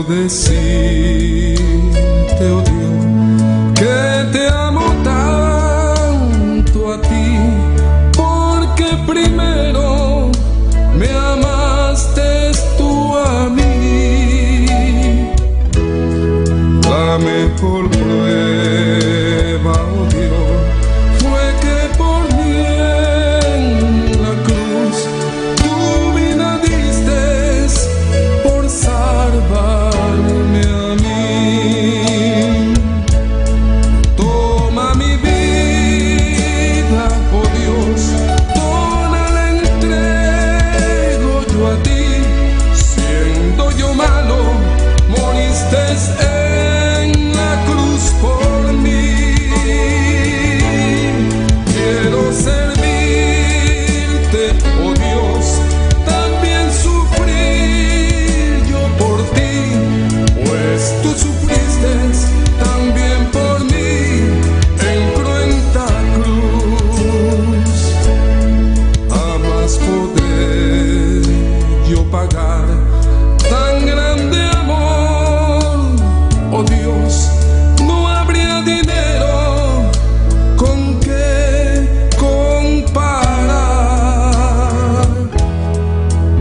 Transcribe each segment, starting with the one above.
decirte, oh Dios, que te amo tanto a ti, porque primero me amaste tú a mí. La mejor prueba, oh Dios, fue que por mí en la cruz tu vida diste por salvarme a mí. Toma mi vida, oh Dios, toda la entrego yo a ti. Siendo yo malo, moriste en la cruz por mí. Quiero servirte, oh Dios, también sufrir yo por ti, pues tú sufriste también por mí en cruenta cruz. Jamás podré yo pagar tan grande amor, oh Dios, no habría dinero con que comparar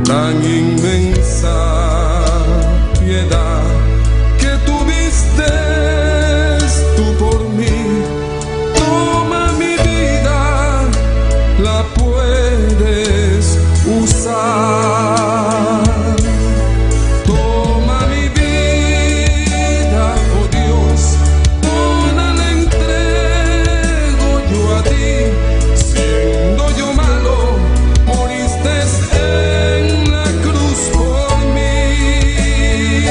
tan inmensa piedad que tuviste tú por mí. Toma mi vida, la puedes usar. Toma mi vida, oh Dios, toda la entrego yo a ti. Siendo yo malo, moriste en la cruz por mí.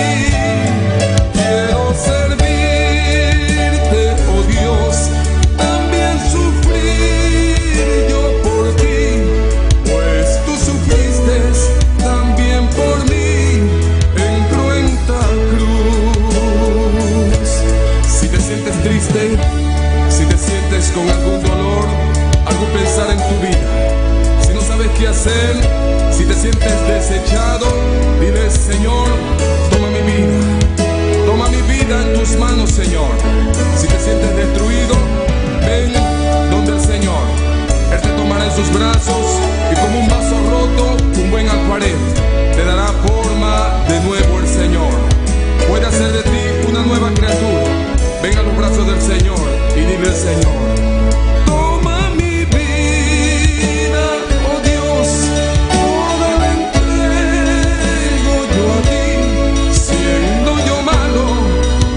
Quiero servirte, oh Dios, también sufrir yo por ti, pues tú sufriste también por mí en cruenta cruz. Si te sientes triste, si te sientes con algún dolor, algún pensar en tu vida, si no sabes qué hacer, si te sientes desechado, dile: Señor, toma mi vida en tus manos, Señor. Si te sientes destruido, ven donde el Señor. Él te tomará en sus brazos y como un vaso roto, un buen alfarero, te dará forma de nuevo el Señor. Puede hacer de ti una nueva criatura. Ven a los brazos del Señor y dile al Señor: toma mi vida, oh Dios, toda la entrego yo a ti. Siendo yo malo,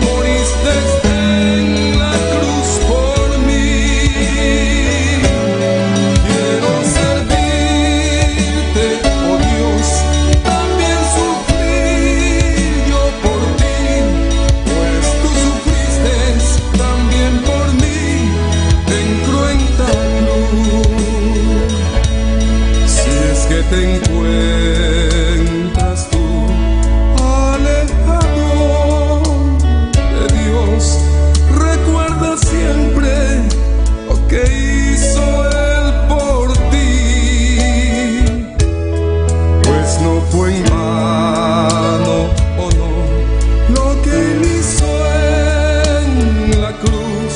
moriste en la cruz por mí. Quiero servirte, oh Dios, también sufrir yo por ti, pues tú sufriste también por mí en cruenta cruz. Si es que te encuentras tú alejado de Dios, recuerda siempre lo que hizo Él por ti, pues no fue en vano, oh no, lo que Él hizo en la cruz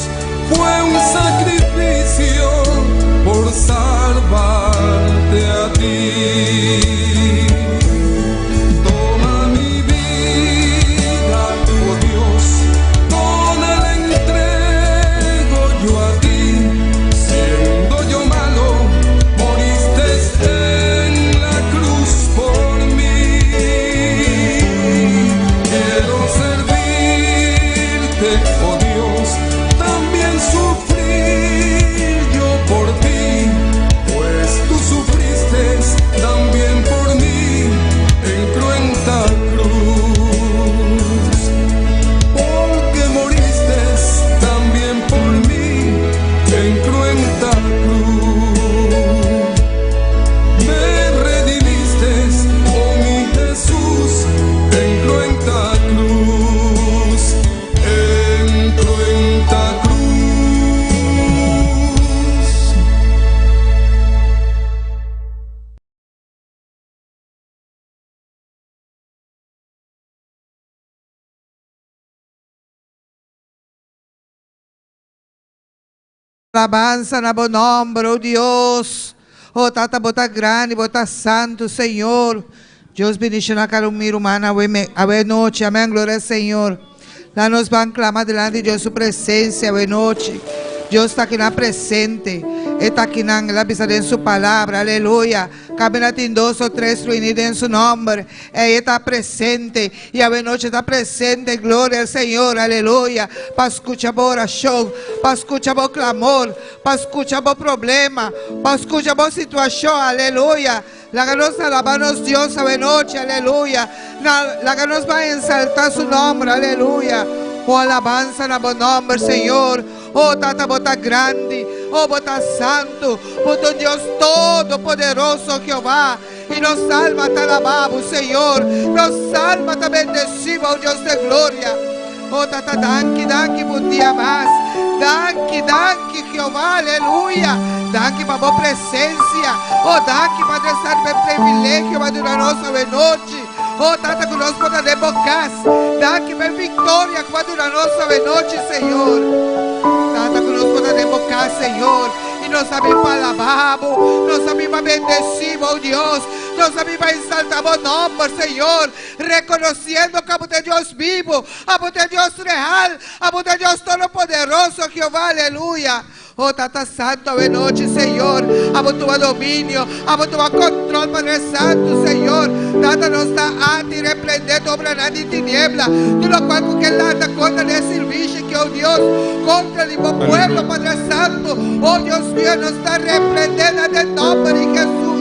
fue un sacrificio por salvarte a ti. Toma mi vida, oh Dios, toda la entrego yo a ti. Siendo yo malo, moriste en la cruz por mí. Alabança na bom nome, oh Deus. Oh, tata bota grande, bota santo, Senhor. Deus bendice na cara humana, a noite, amém, glória ao Senhor. Lá nos vamos clamar delante de Deus, sua presença, a noite. Deus está aqui na presente. Está aqui na visão em sua palavra, aleluia. Caminha em 2 ou 3 reunidos em seu nome. Ele está presente. E a noite está presente. Glória ao Senhor, aleluia. Para escutar a oração, para escutar o clamor, para escutar o problema, para escutar a situação, aleluia. La que nos alabamos Dios a noche, aleluya. La que nos va a exaltar su nombre, aleluya. Oh, alabanza na bom nombre, Señor. Oh, tata bota grande, oh, bota santo, bota Dios todopoderoso, Jehová. Y nos alma te alabamos, Señor. Nos alma te bendecimos, oh Dios de gloria. Oh, tata, danke, un día más. Danke, Jehová, aleluya. Danke para a presença. Oh, danke, Padre Santo, pelo privilégio, Padre nosso, de noite. Oh, tata conosco na democracia. Danke pela vitória, Padre nosso, de noite, Senhor. Tata conosco na democracia, Senhor. E nós amamos para alabamos, nós amamos para bendecimos, oh Deus. Nós amamos para exaltar o nome, Senhor. Reconhecendo que a Deus vivo, a Deus real, a Deus todo-poderoso, Jeová, aleluia. Oh, tata santo, de noite, Senhor. A tua domínio, a tua controle, Padre Santo, Senhor. Tata nos está ante repreendendo obra nada em tiniebla. Tudo quanto que nada contra esse bicho que, oh Deus, contra o meu pueblo, Padre Santo. Oh, Deus mío, nos está repreendendo em nome de Jesus.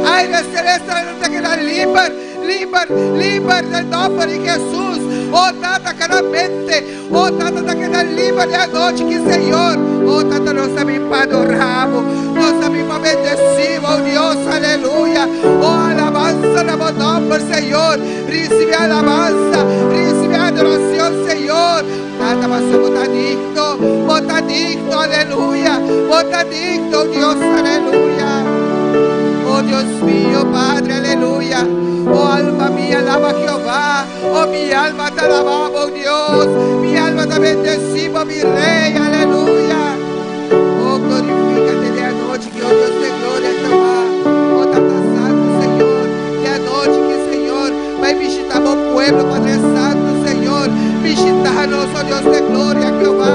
Ai, de celeste, nos está quedando livre em nome de Jesus. Oh, tata, claramente. Oh, tata, está quedando livre de noite, que Senhor. Oh, tata, nós amamos para adorarmos, nós amamos para bendecimos, oh Deus, aleluia. Oh, alabança na bom nome, Senhor. Recebe a alabança, recebe a adoração, Senhor. Tata, mas bota digno, aleluia. Bota digno, oh Deus, aleluia. Oh Dios mío, Padre, aleluya. Oh alma mía, alaba a Jehová. Oh mi alma te alaba, oh Dios. Mi alma te bendecimos, mi Rey, aleluya. Oh, glorifícate de anoche, que oh Dios de gloria, Jehová. Oh, tata santo, Señor. De anoche, que Señor, vai visitar o pueblo, Padre Santo, Señor. Visitar-nos, oh Dios de gloria, Jehová.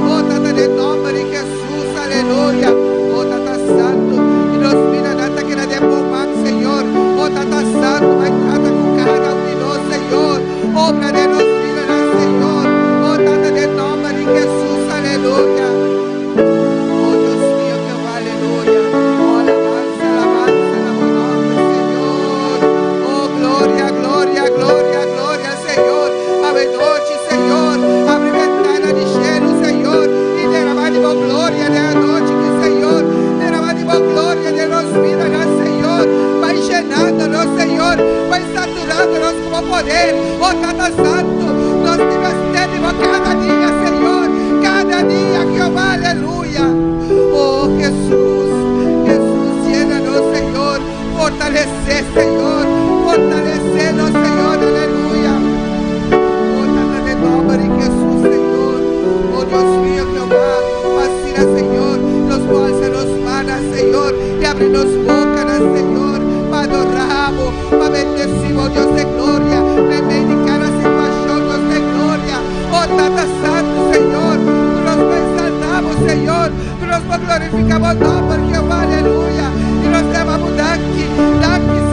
Oh, tata, de nombre de Jesús, aleluya. Oh, tata santo. Y nos mira, tata, que era de bombar, Señor. Oh, tata santo, vai trata com cada um de nós, Senhor. Obra de nos vida, Senhor. Oh, tata, de nombre de Jesús, aleluya. Oh, Dios mío, Jehová, aleluya. Oh, alabanza, alabanza, en nombre, Señor. Oh, gloria, gloria, gloria, gloria, Señor. Abre noite, Senhor. Abre ventana de cheiro, Senhor. E derramar de glória de noite, Senhor. Derramar de glória de nos vida, Senhor. Vai llenando-nos, Senhor. Vai saturando-nos com poder. Oh, Tata Santo, nós temos cada dia, Senhor. Cada dia, Jeová, aleluia. Oh, Jesus, llena-nos, Senhor. Fortalecer, Senhor. Fortalecer-nos, Senhor, aleluia. Oh, Tata, de nome de Jesus, Senhor. Oh, Deus mío, Jeová. Vacina, Senhor. Nos bolsa, nos mana, Senhor. E abre-nos boca, Senhor. Para adorarmos, para bendecirmos, Deus de glória. Reivindicar a situação, Deus de glória. Oh, Tata Santo, Senhor. Nos exaltamos, Senhor. Nos glorificamos, nome, Jeová, aleluia. E nós levamos daqui,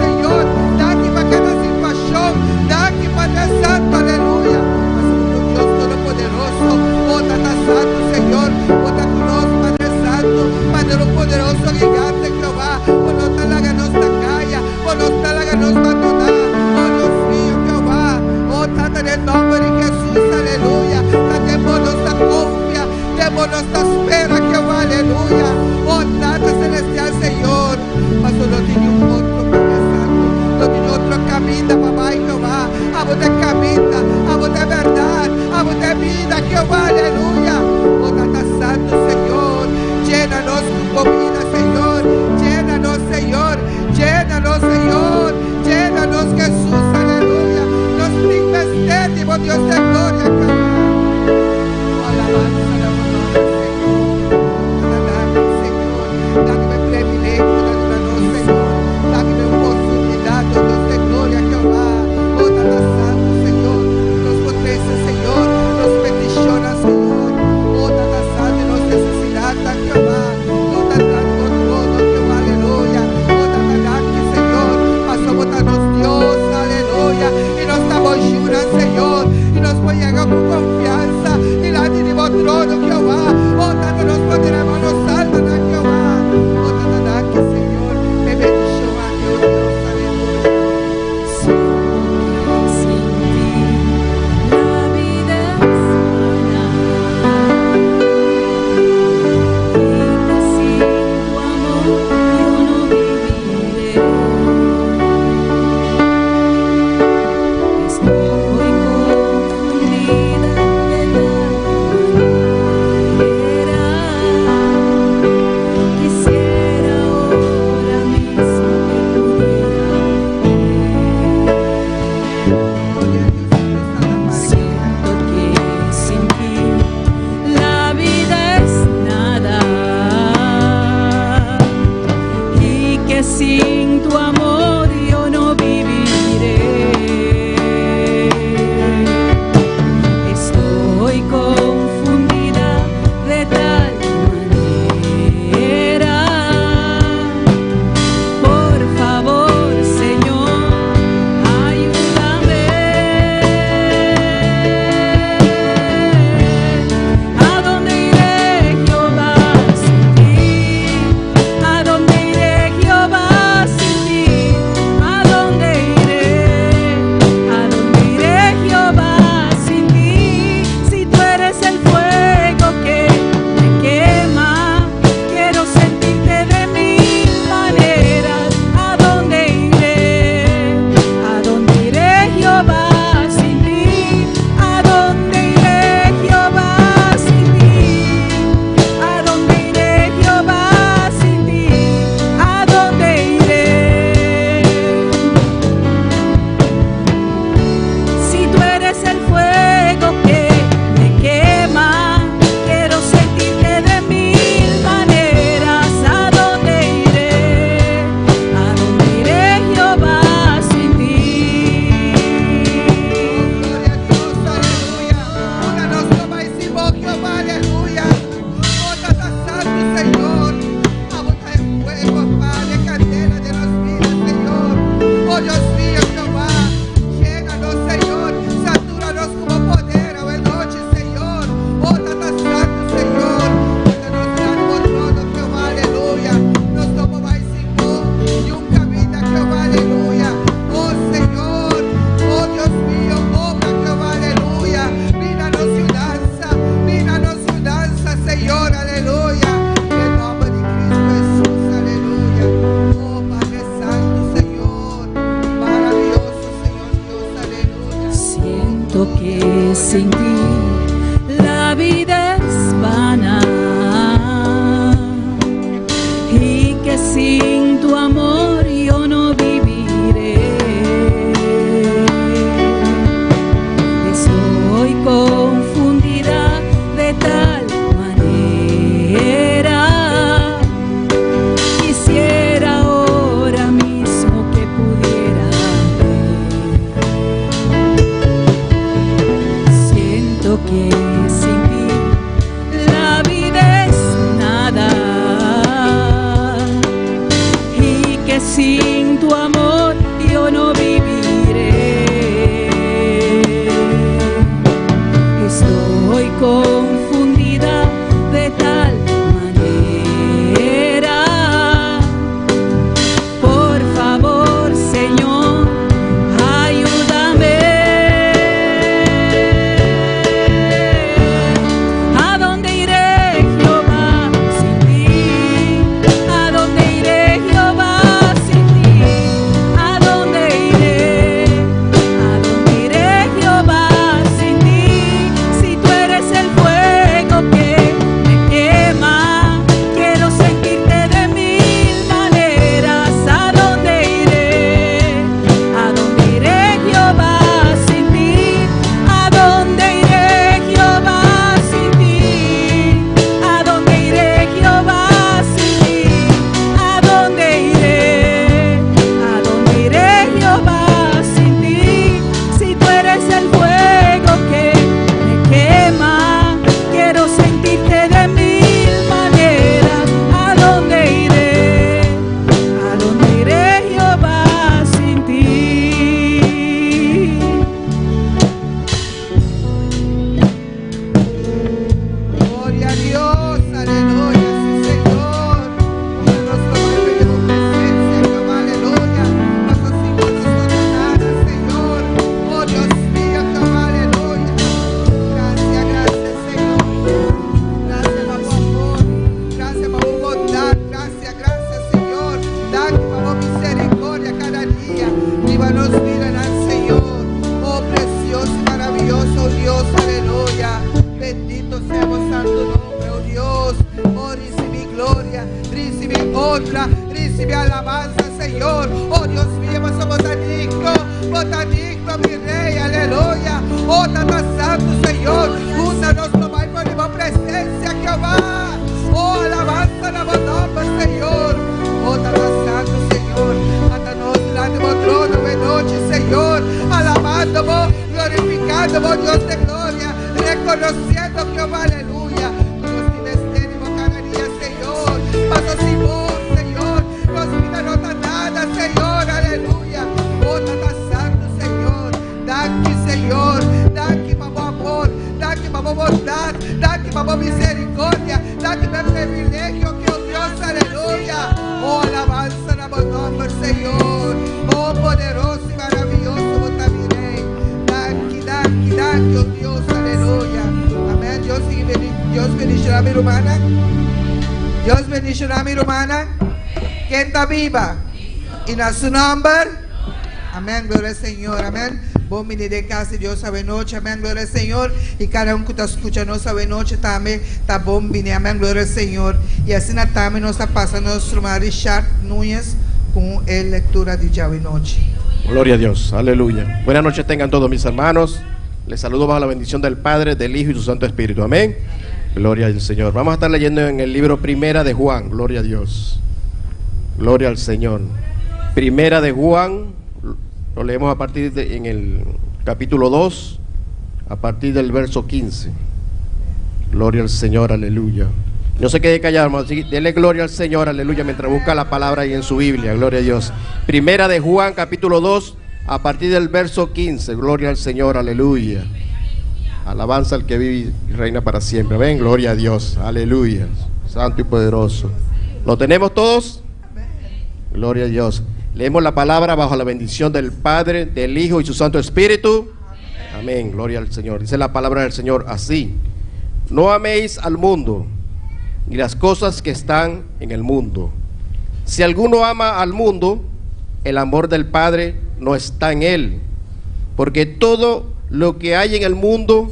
Senhor. Daqui para cada situação. Daqui, Padre Santo, aleluia. Mas somos Deus Todo-Poderoso. Oh, Tata Santo, Senhor. Bota conosco, Padre Santo. Padre poderoso, gigante, Jeová. Por nos talaga nos caia. Por nos talaga nos abandonar. Oh, Deus mío, Jeová. Oh, Tata, em nome de Jesus, aleluia. Temos nossa confia. Temos nossa espera, Jeová, aleluia. Oh, Tata Celestial, Senhor. Mas eu não tenho outro, Padre Santo. Não tenho outro caminho, papai, Jeová. A você caminha, a você verdade, a você vida, Jeová, aleluia. Oh, Tata Santo, Senhor. Llena-nos com comida, Senhor. Llena-nos, Senhor. Llena-nos, Senhor. Llena-nos, Jesus, aleluia. Nos investimos, Deus de glória, Jeová. Oh, alabanza, alabanza, Senhor. Siento que sin ti la vida es vana y que sin tu amor yo no viviré. Estoy confundida de tal manera. Quisiera ahora mismo que pudiera ver. Siento que sin ti la vida es nada y que sin tu amor yo no viviré. Estoy confundida de tal manera. Por favor, Señor, ayúdame. ¿A dónde iré, Jehová, sin ti? ¿A dónde iré, Jehová, sin ti? ¿A dónde iré? ¿A dónde iré, Jehová, sin ti? Si tú eres el fuego que me quema, quiero sentirte de mil maneras. ¿A dónde iré? ¿A dónde iré, Jehová, sin ti? ¿A dónde iré, Jehová, sin ti? ¿A dónde iré, Jehová, sin ti? ¿A dónde iré? ¿A dónde iré, Jehová, sin ti? Si tú eres el fuego que me quema, quiero sentirte de mil maneras. ¿A dónde iré? ¿A dónde iré, Jehová, sin ti? Gloria a Dios, aleluya, sí, Señor. Úsanos como de tu presencia, Jehová, aleluya. Pasa sin nosotros nada, Señor. Oh Dios mío, Jehová, aleluya. Gracias, gracias, Señor. Gracias por tu amor, gracias por tu bondad, gracias, gracias, Señor. Date por misericordia cada día. Viva nos miran al Señor. Oh precioso y maravilloso Dios, aleluya. Bendito sea tu santo nombre, oh Dios. Oh, recibe gloria, recibe honra, recibe alabanza, Señor. Oh Dios mío, mas somos tan digno, mi Rey, aleluya. Oh, tanta santo, Señor. Úsanos tomar por tu presencia, Jehová. Oh, alabanza, nombre, Señor. Oh, tanta santo, Señor. Atanos delante de trono de noche, Señor. Alabando, glorificando, Dios de gloria. Reconociendo, Jehová, aleluya. Nos desdénimo cada día, Señor. Paso sin voz, Señor. Nos vida no está nada, Señor, aleluya. Oh, tanta santo, Señor. Daqui, Señor. Daqui, por amor. Daqui, por bondad. Daqui, por misericordia. Daqui, por privilegio, que oh Dios, aleluya. Oh, alabanza, nombre, Señor. Oh, poderoso y maravilloso, vos también, Rey. Daqui, oh Dios, aleluya. Amén. Dios bendicionar a mi hermana. Dios bendicionar a mi hermana. ¿Quién está viva? Y en su nombre. Amén. Gloria al Señor. Amén. Bom menino de casa, Dios sabe noche. Amén. Gloria al Señor. Y cada uno que está escuchando sabe noche también. Está bom menino. Amén. Gloria al Señor. Y así también nos está pasando nuestro hermano Richard Núñez con la lectura de ya y noche. Gloria a Dios, aleluya. Buenas noches tengan todos mis hermanos. Les saludo bajo la bendición del Padre, del Hijo y su Santo Espíritu. Amén. Gloria al Señor. Vamos a estar leyendo en el libro Primera de Juan. Gloria a Dios. Gloria al Señor. Primera de Juan. Lo leemos a partir en el capítulo 2, a partir del verso 15. Gloria al Señor, aleluya. No se quede callado, hermano. Dele gloria al Señor, aleluya, mientras busca la palabra ahí en su Biblia. Gloria a Dios. Primera de Juan, capítulo 2, a partir del verso 15. Gloria al Señor, aleluya. Alabanza al que vive y reina para siempre. Ven, gloria a Dios, aleluya. Santo y poderoso. ¿Lo tenemos todos? Gloria a Dios. Leemos la palabra bajo la bendición del Padre, del Hijo y su Santo Espíritu. Amén, gloria al Señor. Dice la palabra del Señor así: no améis al mundo, ni las cosas que están en el mundo. Si alguno ama al mundo, el amor del Padre no está en él, porque todo lo que hay en el mundo,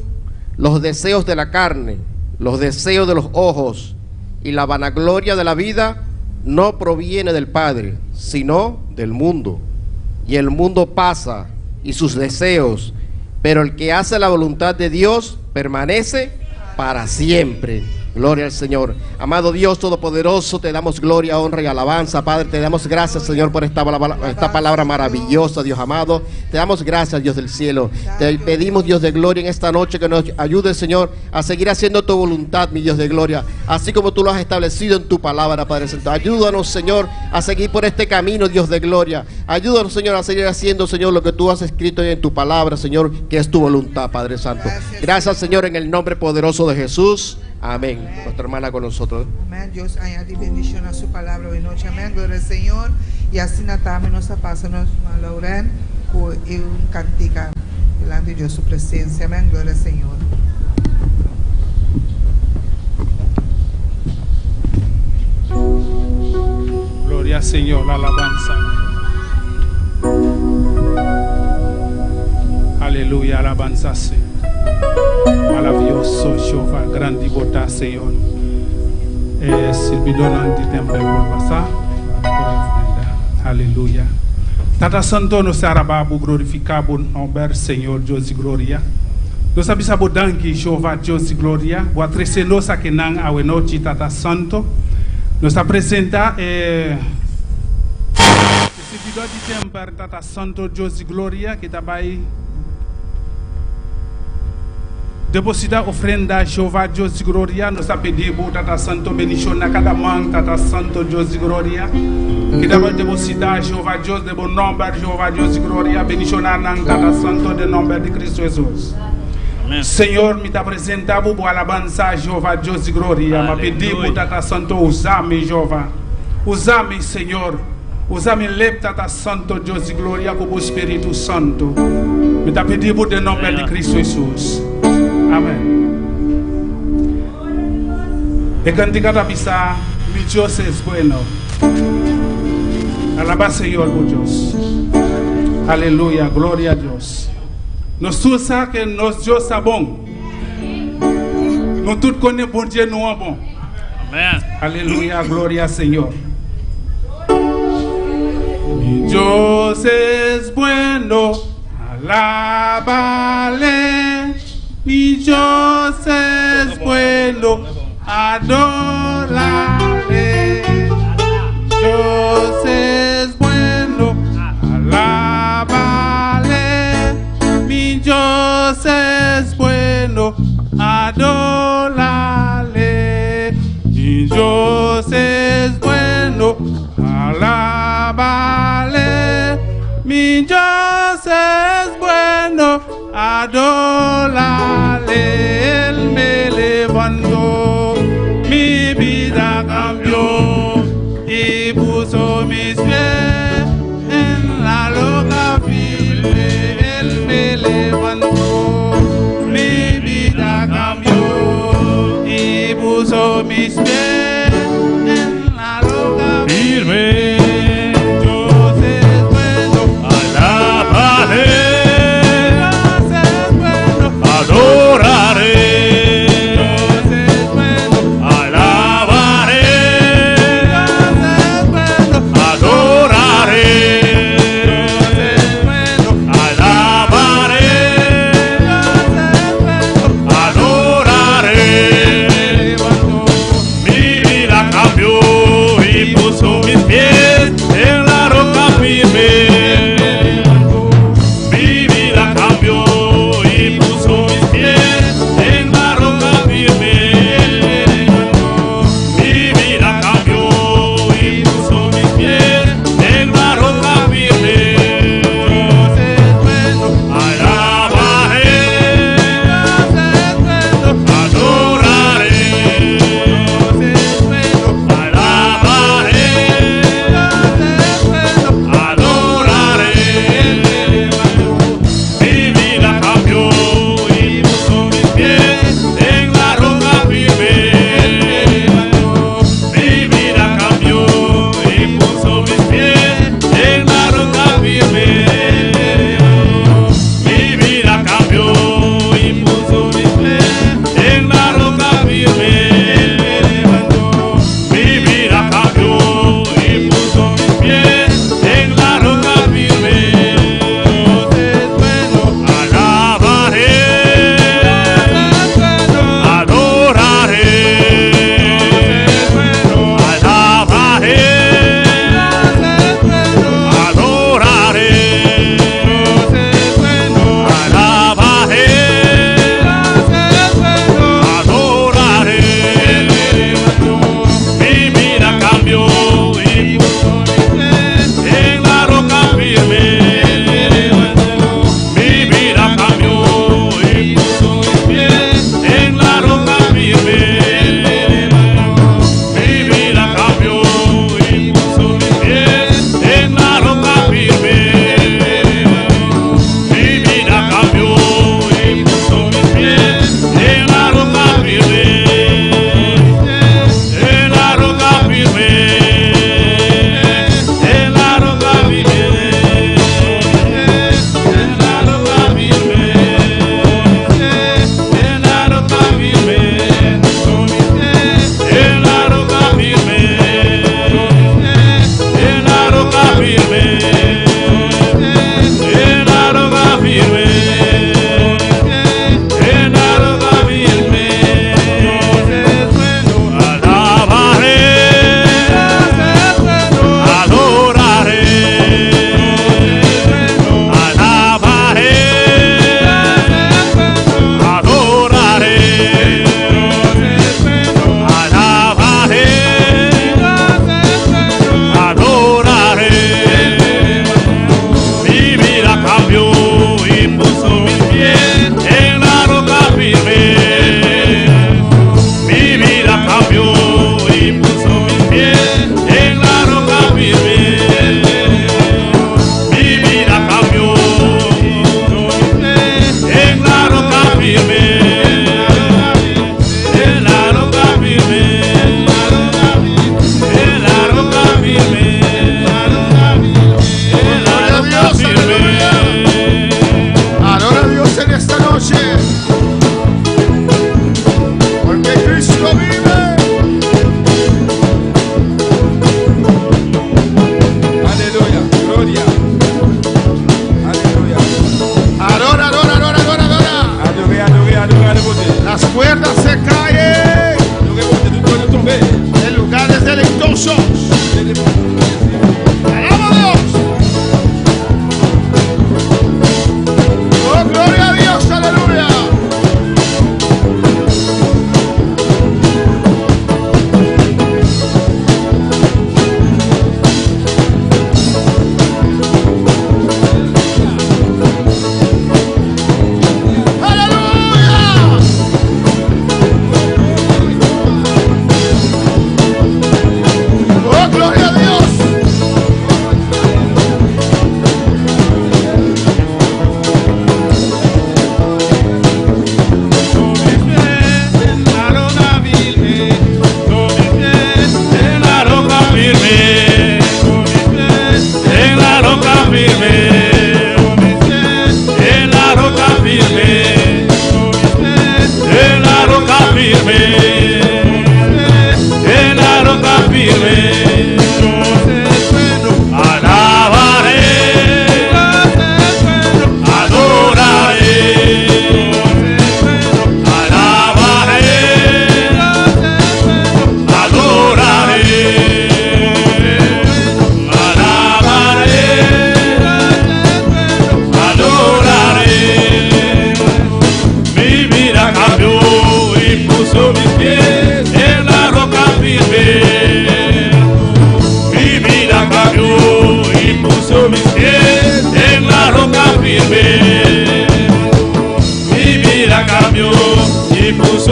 los deseos de la carne, los deseos de los ojos y la vanagloria de la vida, no proviene del Padre, sino del mundo. Y el mundo pasa y sus deseos, pero el que hace la voluntad de Dios permanece para siempre. Gloria al Señor. Amado Dios Todopoderoso, te damos gloria, honra y alabanza. Padre, te damos gracias, Señor, por esta palabra maravillosa, Dios amado. Te damos gracias, Dios del cielo. Te pedimos, Dios de gloria, en esta noche que nos ayudes, Señor, a seguir haciendo tu voluntad, mi Dios de gloria, así como tú lo has establecido en tu palabra, Padre Santo. Ayúdanos, Señor, a seguir por este camino, Dios de gloria. Ayúdanos, Señor, a seguir haciendo, Señor, lo que tú has escrito en tu palabra, Señor, que es tu voluntad, Padre Santo. Gracias, Señor, en el nombre poderoso de Jesús. Amén. Nuestra hermana con nosotros. Amén. Dios añade bendición a su palabra hoy noche. Amén. Gloria al Señor. Y así natamos nuestra paz, nos malogran con un cantica delante de Dios su presencia. Amén. Gloria al Señor. Gloria al Señor, la alabanza. Aleluya, alabanza, Señor. Maravilloso Jehová, grande bota, Señor. Silbidona di temple por pasar. Aleluya. Tata Santo nos arababu glorificabo nombre Señor Dios y gloria. Nos abisabo danki Jehová Dios y gloria. Boatrecendo sa que nan awenochi Tata Santo. Nos apresenta Silbidona di temple Tata Santo Dios y gloria que tabai deposita ofrenda Jehová Dios de gloria. Nos ha pedido Tata Santo bendición a cada man Tata Santo Dios de gloria. Que daba deposita Jehová Dios de buen nombre Jehová Dios de gloria. Bendición a Tata Santo de nombre de Cristo Jesús. Amén. Señor, me te presentamos por alabanza Jehová Dios de gloria. Me pedido Tata Santo usame Jehová. Usame Señor. Usame lep Tata Santo Dios de gloria como Espíritu Santo. Me te pedido de nombre de Cristo Jesús. Amén. E canticata pisa, mi Dios es bueno. Alaba Señor, por Dios. Aleluya, gloria a Dios. Nos usa que nos Dios es bon. Nous tous connaissons bon Dieu, nous es bon. Amén. Aleluya, gloria al Señor. Mi Dios es bueno, alábale. Mi Dios es bueno, adórale. Dios es bueno, alábale. Mi Dios es bueno, adórale. Mi Dios es bueno, alábale. Mi Dios es bueno, adórale. Él me levantó, mi vida cambió y puso mis pies en la loca firme. Él me levantó, mi vida cambió y puso mis pies en la loca firme. Adoraré. Dios es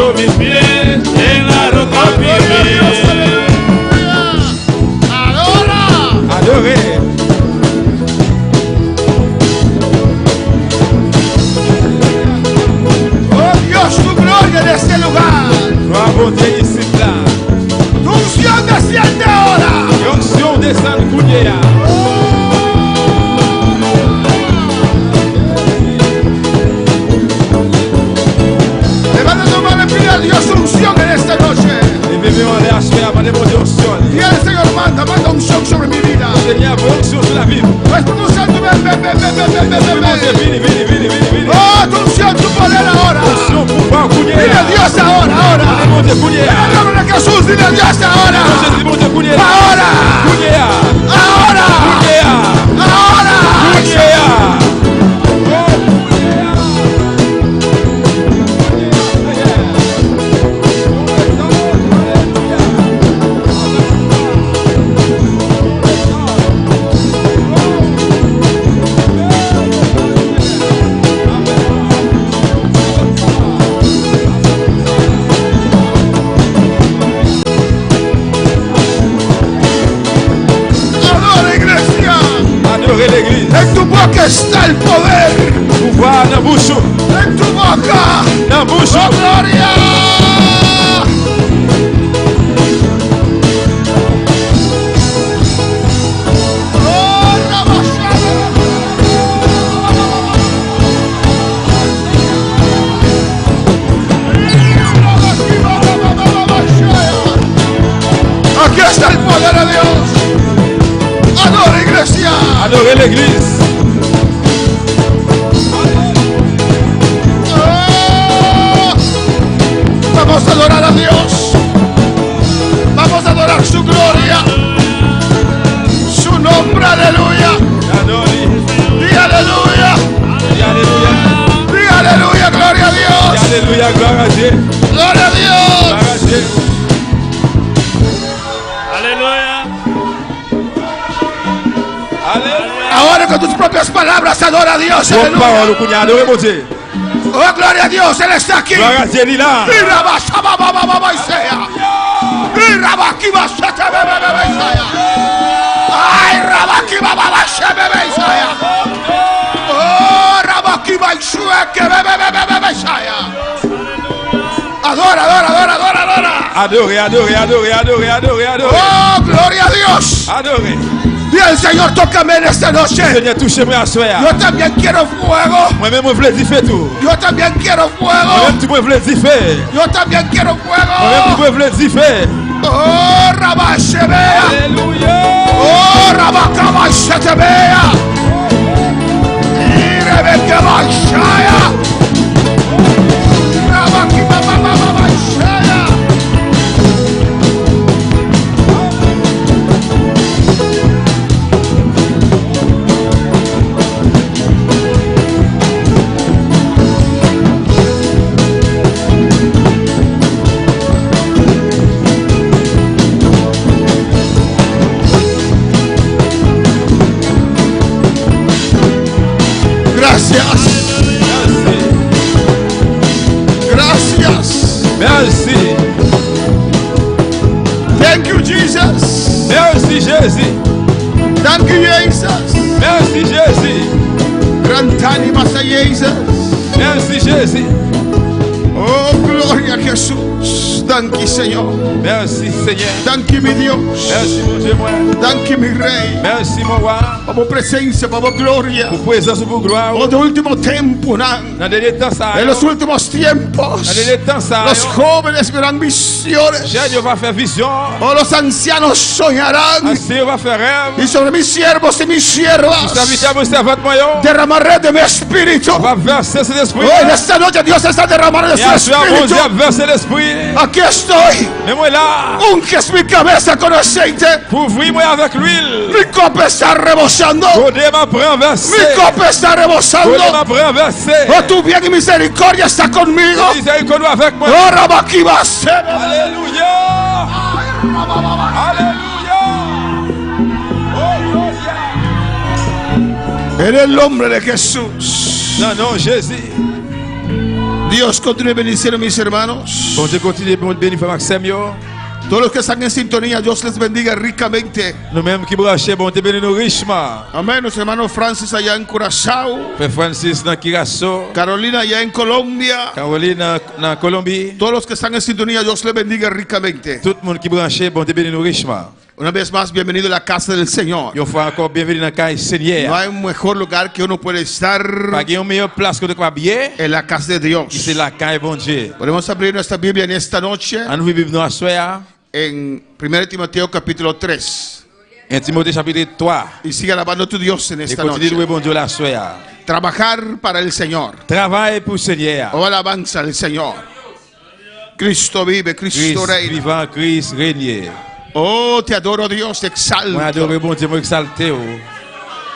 Puesto mis pies en la roca firme. Adora. Adorez. Oh Dios, tu gloria en este lugar. Tua bonté ici là. Tu unción desciende ahora. L'onction descend Kounia. Levanta tu mano y pide a Dios unción en esta noche. Levez-moi en l'air, je vais avoir des mots d'onction. Y el Señor manda unción sobre mi vida. Seigneur, vos onction sur la vie. Espíritu Santo, ven, ven, ven, ven, ven, ven, ven, ven. Vini, vini, vini, vini, vini. Oh, tu unción, tu poder ahora. Onction, pouvoir, Kounia. Dile a Dios ahora, ahora. Mon Dieu, En Kounia. el nombre de Jesús, dile a Dios ahora. Jésus, mon Dieu, Kounia. Ahora, Kounia. ahora, Kounia. ahora. Kounia. Adora, iglesia. Adorez l'église. En tu boca está el poder. Pouvoir dans bouche. En tu boca. Dans bouche. Oh, gloria. Oh, aquí está el poder de Dios. Adora, iglesia. Adorez l'église. Oh, vamos a adorar a Dios. Vamos a adorar su gloria. Su nombre, aleluya. Adorez. Di aleluya. Dis Alléluia. Di aleluya, gloria a Dis Dios. Alléluia, gloire à Dieu. Gloria a Dios. Gloire à Dieu. Aleluya. Alléluia. Ahora con tus propias palabras adora a Dios. Bonne Aleluya. parole, Kounia. Adorez mon Dieu. Oh, gloria a Dios. Él está aquí. Gloire à Dieu, il est là. Y rabashabababababasea. Y rabakibashatebebebebesea. Ay, rabakibababashebebesea. Oh, rabakibaishuekebebebebebesea. Adora, adora, adora, adora, adora. Adorez, adorez, adorez, adorez, adorez, adorez. Oh, gloria a Dios. Adorez. Y el Señor, tócame en esta noche. Seigneur, touchez-moi à soir. Yo también quiero fuego. Moi-même, je voulais dire fait tout. Yo también quiero fuego. Moi-même, tu me voulais dire fait. Yo también quiero Moi-même, tu fuego. me voulais dire fait. Oh, rabashebea. Alléluia. Oh, rabakabashetebea. Y rebekebashaya. Rabakibabababashaya. Gracias. Gracias. Merci. Thank you, Jesus. Merci, Jésus. Thank you, Jesus. Merci, Jésus. Grantani Masa Jesus. Merci, Jésus. Oh, gloria a Jesús. Thank you, Señor. Merci, Seigneur. Thank you, mi Dios. Merci, mon Dieu, moi. Thank you, mi Rey. Merci, mon roi. Por presencia, por gloria. Pour présence, pour gloire. Oh, de último tiempo, Dans les derniers temps, ça. en los últimos tiempos, Dans les derniers temps, ça. los jóvenes verán visiones. Dieu va faire vision. Oh, los ancianos soñarán. Ancien va faire rêve. Y sobre mis siervos y mis siervas Serviteur, servante, moyen. derramaré de mi espíritu. Va verser cet esprit. Oh, en esta noche Dios está derramando de Et su à soir, mon espíritu. Dieu, a versé l'esprit. Aquí estoy. Mais moi là, Unges mi cabeza con aceite. pour ouvrir-moi avec l'huile. Mi copa está rebosando. Godé m'a pris un verset. Mi copa está Godé m'a rebosando. pris un verset. Oh, tu bien y misericordia está conmigo. Miséricorde avec moi. Oh, Rabakibase. Alléluia. Alléluia. Oh, gloria. En el nombre de Jesús. Non, non, Jésus. Dios continúe bendiciendo a mis hermanos. Bon Dieu continue de bénir frère Maxime yo. Todos los que están en sintonía, Dios les bendiga ricamente. Nous-mêmes qui branchés, bon Dieu bénit nous richement. Amén. Nuestro hermano Francis allá en Curazao, Frère Francis dans Curaçao, Carolina allá en Colombia. Caroline dans Colombie. Todos los que están en sintonía, Dios les bendiga ricamente. Tout le monde qui branché, bon Dieu bénit nous richement. Una vez más, bienvenido a la casa del Señor. Une fois encore, bienvenue dans la caille No Seigneur. hay un mejor lugar que uno puede estar Pas une meilleure place que de quoi bien. en la casa de Dios. C'est la caille bon Dieu. Podemos abrir nuestra Biblia en esta noche On nous vivons à soir. en 1 Timoteo capítulo 3. En Timothée chapitre 3. Y sigue alabando a tu Dios en Et esta continue de louer noche. bon Dieu la soir. Trabajar para el Señor. Travail pour le Seigneur. O alabanza al Señor. Cristo vive, Christ Cristo reina. vivant, Christ régnier. Oh, te adoro Dios, te Moi adore exalto. bon Dieu, moi exalté.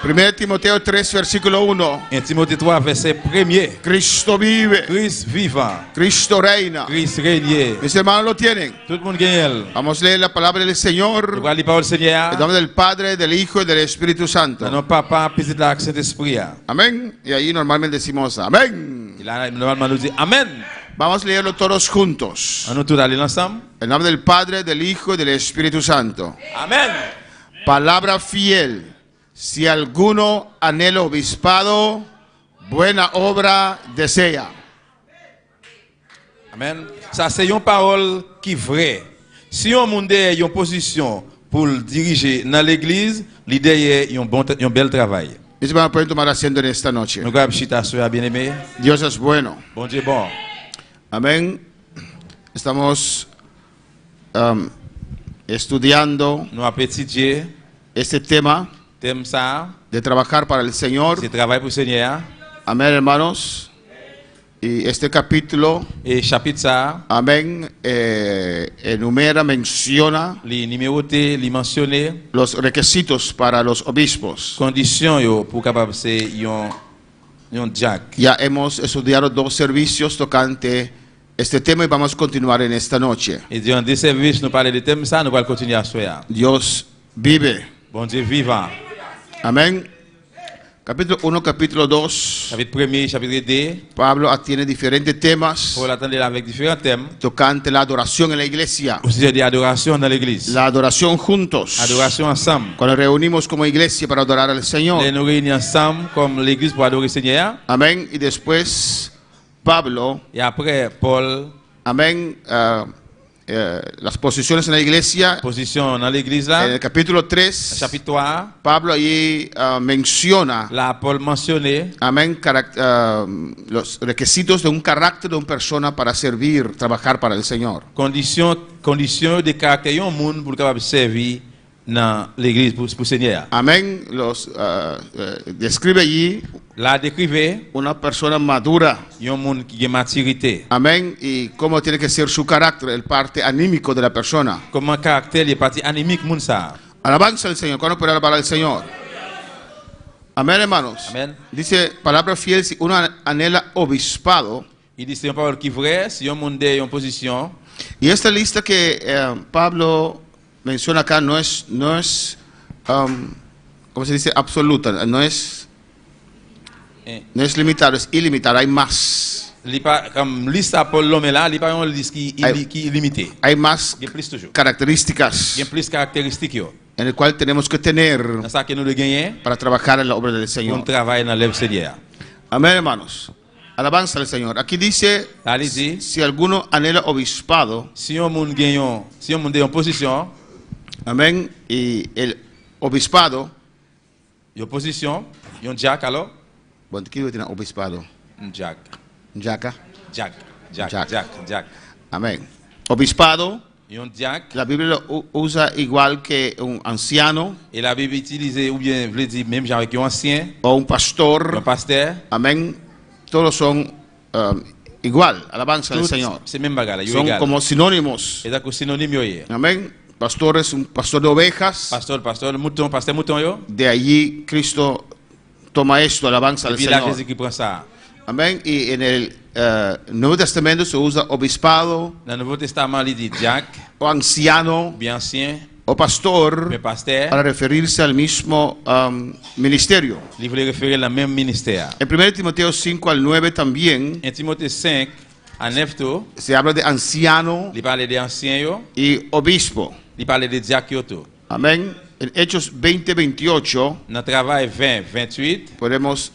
1 Timoteo 3, versículo 1. En Timothée 3, verset 1er. Cristo vive, Christ vivant, Cristo reina. Christ régnier. Mis hermanos lo tienen. Tout le monde gagne. Vamos a leer la palabra del Nous Señor. allons lire la parole du Seigneur. En nombre del Padre, del Hijo y del Espíritu Dans Santo. notre papa, petit de la Saint-Esprit. Amén. Y ahí normalmente decimos amén. Il a normalement nous dit Amen. Vamos a leerlo todos juntos. On nous tous aller ensemble. En nombre del Padre, del Hijo y del Espíritu Santo. Amen. Palabra fiel. Si alguno anhela obispado, buena obra desea. Amen. Ça, c'est une parole qui est vraie. Si on monde a une position pour le diriger dans l'église, l'idée est un bel travail. Mis hermanos, pueden tomar asiento en esta noche. Nous avons chita soeur bien-aimé. Dios es bueno. Bon Dieu bon. Amén. Estamos estudiando Nous avons étudié este tema thème ça, de trabajar para el Señor. c'est travail pour le Seigneur. Amén, hermanos. Y este capítulo, Et chapitre ça, amén, enumera, menciona les numérotés, les mentionner, los requisitos para los obispos. conditions yo pour capable c'est un jack. Ya hemos estudiado 2 servicios tocante este tema y vamos a continuar en esta noche. Et durant des services, nous parlons de thème ça, nous allons continuer à soir. Dios vive. Bon Dieu vivant. Amén. Capítulo 1, capítulo 2. Chapitre 1er, chapitre 2, Pablo tiene diferentes temas pour l'attendre avec différents thèmes. tocante la adoración en la iglesia. Au sujet de l'adoration dans l'église. La adoración juntos. Adoration ensemble. Cuando reunimos como iglesia para adorar al Señor. Nous nous réunissons ensemble comme l'église pour adorer le Seigneur. Amén. Y después Pablo, Et après, Paul, amén, las posiciones en la iglesia. position dans l'église En el là. capítulo 3, Chapitre 3, Pablo allí menciona, là, Paul mentionné amén, los requisitos de un carácter de una persona para servir, trabajar para el Señor. condition de caractère d'un monde pour capable servir dans l'église pour le Seigneur. Amén. Describe allí Là, décrivez una persona madura. un monde qui a maturité. Amén. Y cómo tiene que ser su carácter, el parte anímico de la persona. Comment caractère, les parties animiques, monde ça. Alabanza al Señor. ¿Cuándo puede alabar al Señor? Amén, hermanos. Amén. Dice, palabra fiel, si uno anhela obispado. Il dit c'est une parole qui est vraie, si un monde est en position. Y esta lista que Pablo menciona acá no es ¿cómo se dice? Absoluta. No es limitado, es ilimitado. Hay más. Comme liste à Paul l'homme là, il n'est pas une liste qui est limitée. Hay más Il y a plus toujours. características Il y a plus caractéristiques. Yo. en el cual tenemos que tener Dans ça que nous le gagnons, para trabajar en la obra del on Señor. travaille dans l'œuvre Seigneur. Amén, hermanos. Alabanza al Señor. Aquí dice, Là, il dit, si alguno anhela obispado, si un monde gagne, si un monde est en position, amén, y el obispado, il y a position, il y a un jack alors, bueno, ¿qué tiene obispado? un jack, Jaca. jack, jack, Jack. jack, jack. Amén. Obispado, Il y a un jack, la Biblia lo usa igual que un anciano et la Bible utilise, ou bien, je dire, même genre avec un ancien, o un un pastor. pasteur, Amén. Todos son igual. Alabanza al tout, Señor. c'est même bagarre, il y a Son égal. como sinónimos. Et d'accord, synonyme yo est. Amén. Pastor es un pastor de ovejas. Pasteur, le mouton, pasteur mouton yo. De allí Cristo toma esto, alabanza Et al puis là, Señor. Jésus qui prend ça. Amén. Y en el Nuevo Testamento se usa obispado Dans le Nouveau Testament, il dit jack, o anciano bien ancien, o pastor mais pasteur, para referirse al mismo ministerio. il voulait référer le même ministère. En 1 Timoteo 5 al 9 también En Timothée 5, En 9 tout, se habla de anciano il parle des anciens yo, y obispo. il parle des diacres yo tout. Amén. En Hechos 20:28 Dans le travail 20-28, podemos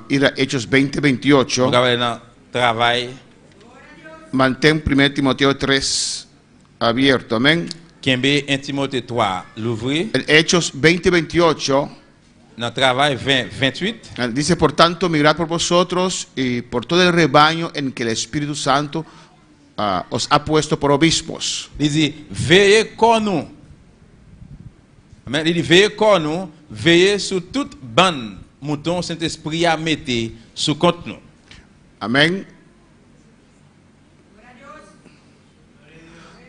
ir a Hechos 20:28. nous travaillons dans le travail Mantén 1 Timoteo 3 abierto. Amén. Kembe 1 Timothée 3, l'ouvrir. En Hechos 20:28 Dans le travail 20-28, dice: por tanto, mirad por vosotros y por todo el rebaño en que el Espíritu Santo os ha puesto por obispos. il dit, veillez comme nous. Amen. Il dit, veillez comme nous, veillez sur toute bande mouton Saint-Esprit a mis sous compte nous. Amén.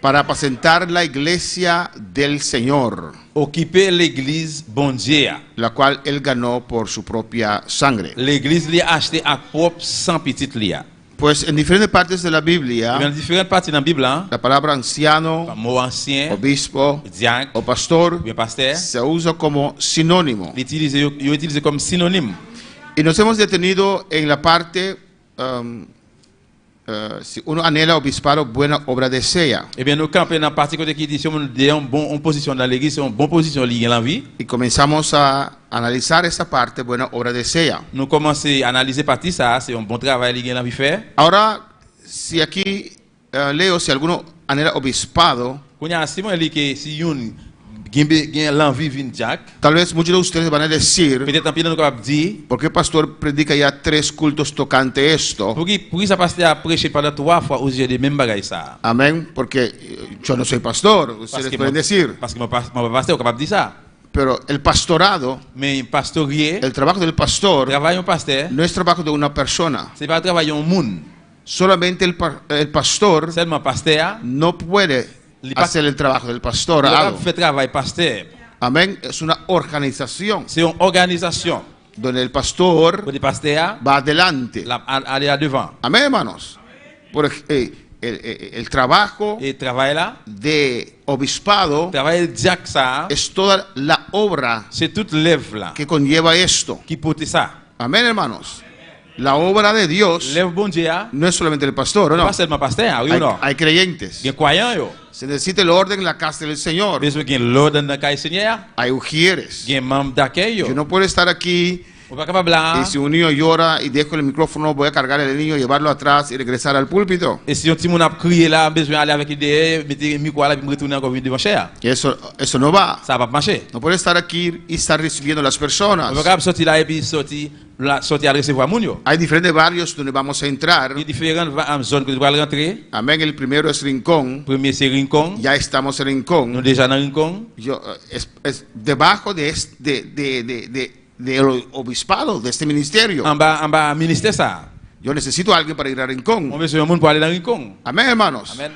Para apacentar la iglesia del Señor, Occuper l'église bon Dieu. la cual él ganó por su propia sangre. L'église li a acheté à propre sans petite lia. Pues en diferentes partes de la Il y a Biblia, différentes parties dans la Bible, hein? la palabra anciano, Mot ancien, obispo diacre, o pastor bien pasteur, se usa como sinónimo. utilisé comme synonyme. Y nos hemos detenido en la parte, si uno anhela obispado, buena obra desea. Eh bien, nous campons dans la partie côté qui dit si on est en bonne position dans l'église, c'est une bonne position liée dans la vie. Y comenzamos a analizar esa parte, buena obra desea. Nous commençons à analyser partie ça, c'est un bon travail lié dans la vie faire. Ahora, si aquí leo, si alguno anhela obispado, Quand il y a si moi que si une gagne l'envie vinn Jack, tal vez muchos de ustedes van a decir: peut-être en plus nous capable dire ¿por qué pastor predica ya 3 cultos tocante esto? pour qui ça pasteur a prêché pendant 3 fois aux yeux des mêmes bagages ça. Amén, porque yo no soy pastor, ustedes pueden decir, parce que mon pasteur capable dire ça. pero el pastorado, Mais pastorier, el trabajo del pastor, travail un pasteur, no es trabajo de una persona. c'est pas travail un monde. Solamente el pastor Seulement pasteur, no puede hacer el trabajo del pastorado. fait travail pasteur. Amén, es una organización C'est une organisation. donde el pastor Pour les pasteurs, va adelante. aller à devant. Amén, hermanos. El trabajo Et travail là, de obispado travail diacre ça, es toda la obra c'est toute l'œuvre là que conlleva esto. qui porte ça. Amén, hermanos. La obra de Dios L'œuvre bon Dieu, no es solamente el pastor, ¿no? pas seulement pasteur, oui ou non? Hay creyentes. Il y a croyants yo. Se necesita el orden en la casa del Señor. Besoin qu'il y ait l'ordre dans le cas Seigneur, Hay ujieres. il y a un membre d'accueil yo. Yo no puedo estar aquí On pas capable là. y si un niño llora y dejo el micrófono, voy a cargar al niño, llevarlo atrás y regresar al púlpito. Et si un petit monde a crié là, besoin aller avec l'idée, mettre le micro là puis me retourner encore devant cher. Y eso no va. Ça va pas marcher. No puede estar aquí y estar recibiendo a las personas. On pas capable sortir là et puis sortir à recevoir moun yo. Hay diferentes barrios donde vamos a entrar. Il y a différentes zones que tu vas rentrer. Amén. El primero es Rincón. Premier c'est Rincon. Ya estamos en Nous Rincón. déjà dans Rincon. Es debajo del obispado, de este ministerio. En bas ministère ça. Yo necesito a alguien para ir a On Rincón. veut un monde pour aller dans Rincon. Amén, hermanos. Amen.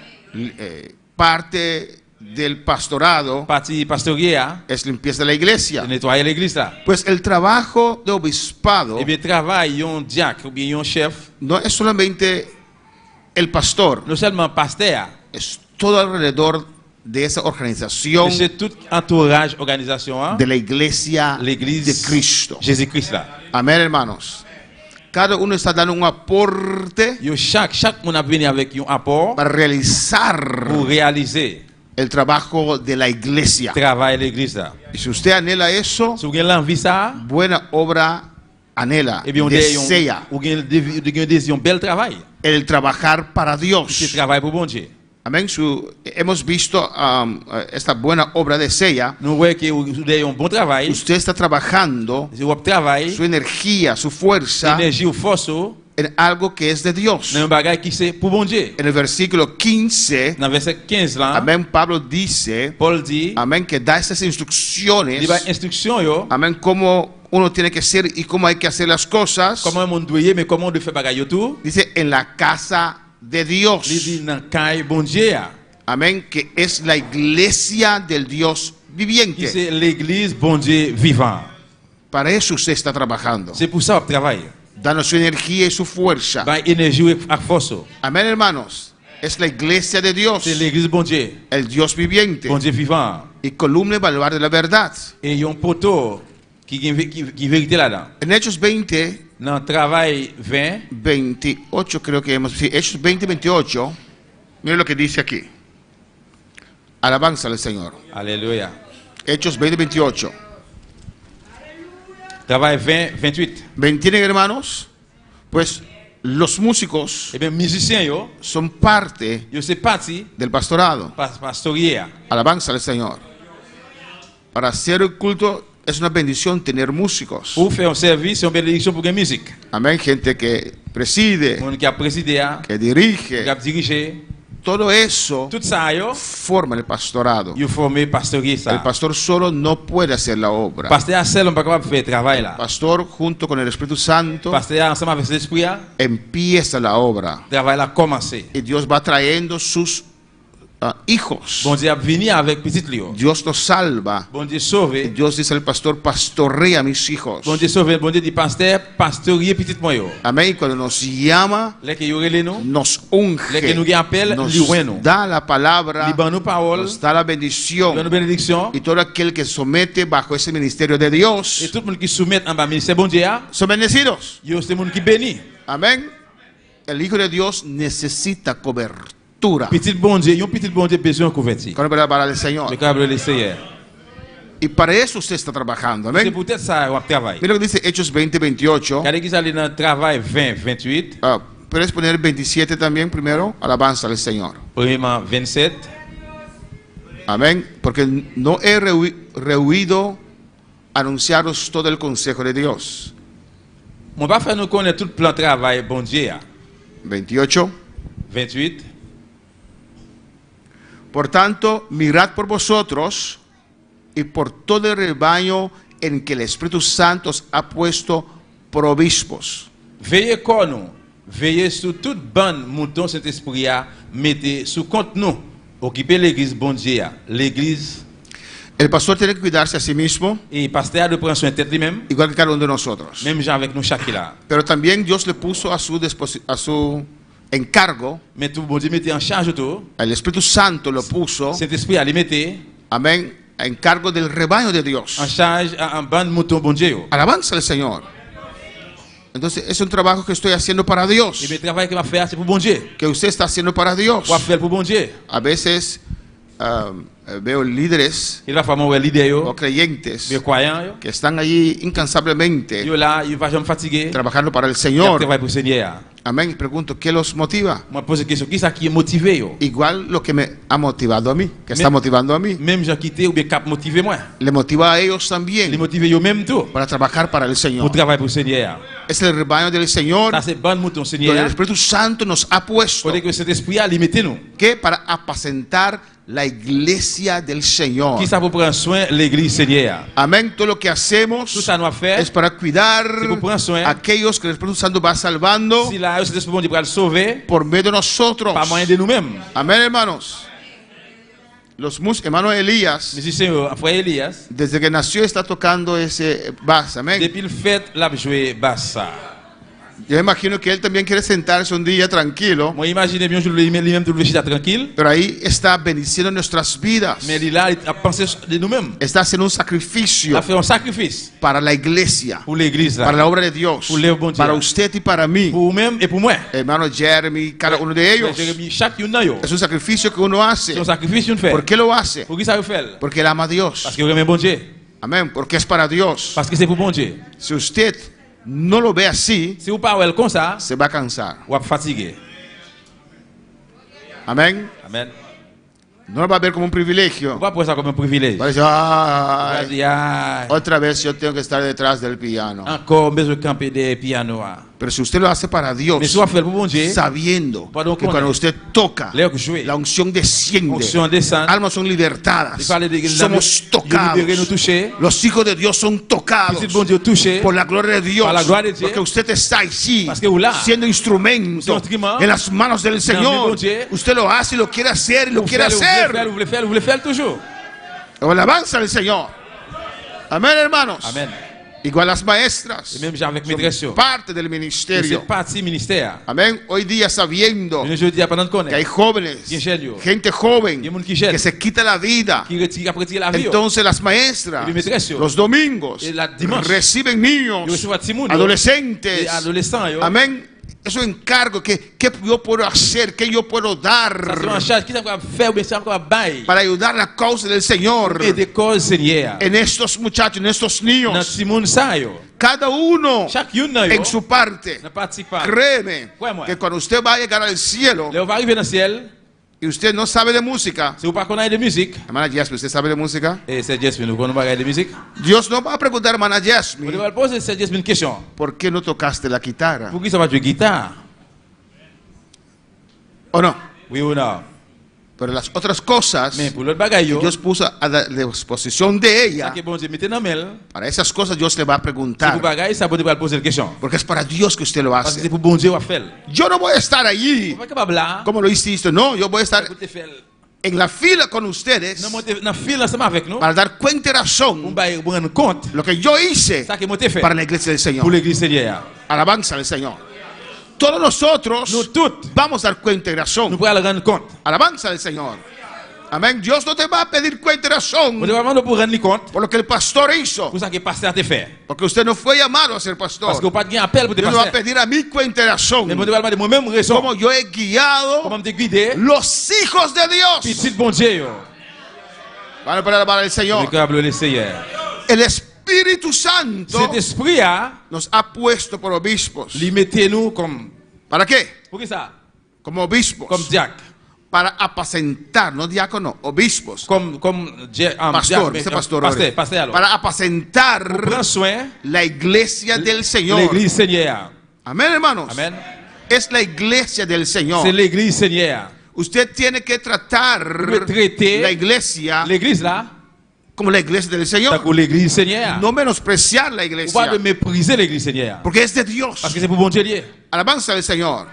Parte del pastorado Parti pastoria, es limpieza de la iglesia. nettoyer l'église là. Pues el trabajo de obispado Et bien travail un diacre ou bien un chef, no es solamente el pastor, non seulement pasteur, es todo alrededor de esa organización mais c'est tout entourage organisation hein? de la iglesia L'église de Cristo. Jésus-Christ là. Amén, hermanos. Cada uno está dando un aporte Yo chaque monde a venu avec un apport para realizar pour réaliser el trabajo de la iglesia. travail l'église là. Y si usted anhela eso, Si vous avez l'envie ça, buena obra anhela, et bien on desea avez un désir, un bel travail. el trabajar para C'est Dios. travail pour bon Dieu. Amén. Hemos visto esta buena obra desea. Nous voyons que vous avez un bon travail. Usted está trabajando Si vous travaillez, su energía, su fuerza énergie ou force, en algo que es de Dios. dans un bagage qui c'est pour bon Dieu. En el versículo 15, Dans verset 15 là, amén, Pablo dice, Paul dit, amén, que da estas instrucciones, il va instruction yo, amén, cómo uno tiene que ser y cómo hay que hacer las cosas. comment on doit mais comment on doit faire bagage tout. Dice, en la casa de Il Dios. dit dans caille bon Dieu. Amén, que es la iglesia del Dios Qui viviente. c'est l'église bon Dieu vivant. Para eso usted está trabajando, C'est pour ça qu'on travaille. dando su energía y su fuerza. Ba énergie et force. Amén, hermanos. Es la iglesia de Dios, C'est l'église bon Dieu. el Dios viviente Bon Dieu vivant. y columna y baluarte de la verdad. Et il y a un poteau qui vérité là-dedans. En Hechos 20, Dans travail 20, 28 creo que hemos... Sí, Hechos 20, 28. Miren lo que dice aquí. Alabanza al Señor. alléluia. Hechos 20, 28. Travail 20, 28. ¿Me entienden, hermanos? Pues los músicos Eh bien, musiciens yo, son parte yo c'est parti del pastorado. pastoria. Alabanza al Señor. Para hacer el culto es una bendición tener músicos. Pour faire un service, c'est une bénédiction pour la musique. Amén. Gente que preside, Mon qui a présidé, que qui dirige. a dirigé, Todo eso tout ça yo, forma el pastorado. yo formé pastorie El ça. pastor solo no puede hacer la obra. Pasteur seul on pas capable de faire travail là. Pastor junto con el Espíritu Santo Pasteur ensemble avec l'esprit, empieza la obra. travail a commencé. Y Dios va trayendo sus hijos. Bon Dieu a venu avec petit Léo. Dios nos salva. Bon Dieu sauve. Dios dice al pastor, pastorea a mis hijos. Bon Dieu sauve, bon Dieu dit pasteur, pastorie petit moi yo. Amén. Y cuando nos llama, Les que yo relé nous, nos les unge, que nous appelle, nos li ouais nous. da la palabra, Li ban nous parole, nos da la li ban bendición. nous bénédiction. Y todo aquel que somete bajo ese ministerio de Dios Et tout le monde qui soumet en bas ministère bon Dieu, son bendecidos. yo c'est monde qui béni. Amén. El Hijo de Dios necesita cobertura. Petit bon Dieu, un petit bon Dieu besoin converti. Para el Señor. Le câble le Seigneur. Y para eso usted está trabajando. C'est Amén. peut-être ça on travaille. Mira lo que dice Hechos 20, 28. Quand ils allaient dans travail 20, 28, Puedes poner 27 también primero. Alabanza al Señor. premièrement 27, Amén. Porque no he rehuido anunciaros todo el consejo de Dios. on va faire nous connaître tout le plan de travail bon Dieu. 28. 28, Por tanto, mirad por vosotros y por todo el rebaño en que el Espíritu Santo os ha puesto provispos. veillez comme nous, veillez sur toute bande mouton Saint-Esprit a mettez sous compte nous, occupez l'église bon Dieu, l'église El pastor tiene que cuidarse a sí mismo, et pasteur de prendre soin de tête lui-même, igual que cada uno de nosotros. même gens avec nous chaque là. Pero también Dios le puso a su encargo, Mais tout bon Dieu mettez en charge tout, el Espíritu Santo lo puso, Saint-Esprit a les mettez amén, a encargo del rebaño de Dios. en charge en bande mouton bon Dieu. Alabanza al Señor. Entonces es un trabajo que estoy haciendo para Dios, Et le travail que va faire c'est pour bon Dieu. que usted está haciendo para Dios. On va faire pour bon Dieu. A veces veo líderes Il va faire mon leader o yo, creyentes les croyants yo. que están allí incansablemente Yo là, il va jamais fatiguer. trabajando para el Il Señor. travaille pour le Seigneur. Amén. Y pregunto, ¿qué los motiva? Moi pose la question, qui ça qui est motivé yo? Igual lo que me ha motivado a mí, que está motivando a mí, Même gens quitté ou bien cap motivé moi. le motiva a ellos Les también motiver yo même tout para trabajar para el pour Señor. travailler pour le Seigneur. Es el rebaño del Señor Ça c'est bon mouton donde el Seigneur. Espíritu Santo nos ha puesto, Faut que cet esprit a limité nous. que para apacentar la iglesia del Señor. Qui ça pour prendre soin l'église Seigneur. Amén. Todo lo que Tout hacemos ça nous a fait. es para cuidar C'est pour prendre soin. a aquellos que el Espíritu Santo va salvando Si là cet esprit bon Dieu va le sauver por medio de nosotros. par moyen de nous-mêmes. Amén, hermanos. Hermano Elías, Musicien frère Elias, desde que nació está tocando ese bass. Amén. depuis le fait l'a joué basse. Yo imagino que él también quiere sentarse un día tranquilo, Moi imaginez bien je lui-même tout le chita tranquille. pero ahí está bendiciendo nuestras vidas. Mais il a pensé de nous-mêmes. Está haciendo un Il sacrificio a fait un sacrifice para la iglesia, pour l'église para là. la obra de Dios, Pour le bon Dieu. para usted y para mí. Pour vous-même et pour moi. Hermano Jeremy, cada uno de ellos. Jérémie, chaque une yo. Es un sacrificio que uno hace. C'est un sacrifice une fait. ¿Por qué lo hace? Pour qui ça veut faire? Porque él ama a Dios. Parce que vous aimez bon Dieu. Amén. Porque es para Dios. Parce que c'est pour bon Dieu. Si usted no lo ve así, Si vous parlez comme ça, se va a cansar. vous êtes fatigué. Amén. Amen. No lo va a ver como un privilegio. Pourquoi pour ça comme un privilège? Va a decir, Vous "Ay, allez dire, ah, otra vez yo tengo que estar detrás del piano." encore besoin de camper des pianos. Pero si usted lo hace para Dios, Mais si vous faites pour bon Dieu, sabiendo Pardon, que cuando usted toca, Léo que jouer. la unción desciende, Onction descend. almas son libertadas, Il fallait de somos libérer nous tocados, toucher. los hijos de Dios son tocados Petit bon Dieu touché. por la gloria de Dios, Por la gloria de Dios. porque usted está allí Parce que vous là, siendo instrumento usted instrument, en las manos del dans le Señor. bon Dieu. Usted lo hace y lo quiere hacer y lo Vous quiere voulez hacer. faire, vous voulez faire toujours. Alabanza al Señor. Amén, hermanos. Amen. Igual las maestras. Et même j'ai avec Son maîtresse. yo. parte del C'est ministerio. parti ministère. Amén. Hoy día sabiendo Mais je dis à pendant qu'on que hay est. jóvenes, Qui gêne, yo. gente joven Qui monde qui gêne. que se quita la vida. Qui retire après tirer la vie. yo. Entonces las maestras, Y maîtresse, yo. los domingos, Y la dimanche. reciben niños, Yo recibo a Timon. adolescentes. Adolescents. yo. Amén. Eso encargo que yo puedo hacer, que yo puedo Ça c'est en dar charge. Qui t'a quoi faire ou bien ça quoi bail. para ayudar la causa del Señor Et des causes Seigneur. en estos muchachos, en estos Dans niños. Timon ça yo. Cada uno Chacune yo. en su parte. Ne participe. Créeme Ouais, moi. que cuando usted va a llegar al cielo Là on va arriver dans le ciel. y usted no sabe de música, Si vous pas connaissez de musique. hermana Jasmine, ¿usted sabe de música? Et c'est Jasmine, nous connaissons pas de musique. Dios no va a preguntar, hermana Vous Jasmine, devez poser cette Jasmine une question. ¿por qué no tocaste la guitarra? Pour qui ça va jouer guitare? ¿O no? Oui ou non? Pero las otras cosas Mais pour l'autre bagaille, yo, Dios puso a la disposición de ça ella. que bon Dieu mettez dans mail. Para esas cosas Dios le va a Si vous preguntar. bagaille, ça bon Dieu va poser la question. Porque es para Dios que usted lo Parce que c'est hace. pour bon Dieu à faire. Yo no voy a estar Vous allí pas capable là. como lo hiciste. No, yo voy a estar Vous te faire. en la fila con ustedes Non monter dans fil ensemble avec nous. para dar cuenta y Pour razón vous rendre compte lo que yo hice ça que moi te fait para la iglesia del pour Señor. l'église Seigneur. Alabanza al Señor. Todos nosotros Nous toutes vamos a dar cuenta y nous razón. pourrons le rendre compte. Alabanza al Señor. Amén. Dios no te va a pedir cuenta y Vous razón devez vraiment pour rendre compte por lo que el pastor hizo. pour ça que pasteur te fait. Porque usted no fue llamado a ser Parce pastor. que vous pas de appel pour te Dios me va a passer. pedir a mí cuenta y razón. Mais vous devez demander moi-même raison. Como yo he guiado Comment te guider? los hijos de Dios. Petit bon Dieu. yo. Vale para alabar al Señor. Véritable le Seigneur. El Espíritu Santo Cet esprit a nos ha puesto por obispos. lui mettez nous comme ¿Para qué? pour qui ça? Como obispos. Comme diacre. Para apacentar, no diácono, obispos. Comme Pastor, ese pastor. ahora. pasteur alors. Para apacentar Prends soin la iglesia del Señor. l'église Seigneur. Amén, hermanos. Amen. Es la iglesia del Señor. C'est l'église Seigneur. Usted tiene que tratar Vous traitez la iglesia l'église là, como la iglesia del c'est Señor. pour l'église Seigneur. No menospreciar la Vous pas iglesia. de mépriser l'église Seigneur. Porque es de Dios. Parce que c'est pour bon Dieu lié. Alabanza del Señor.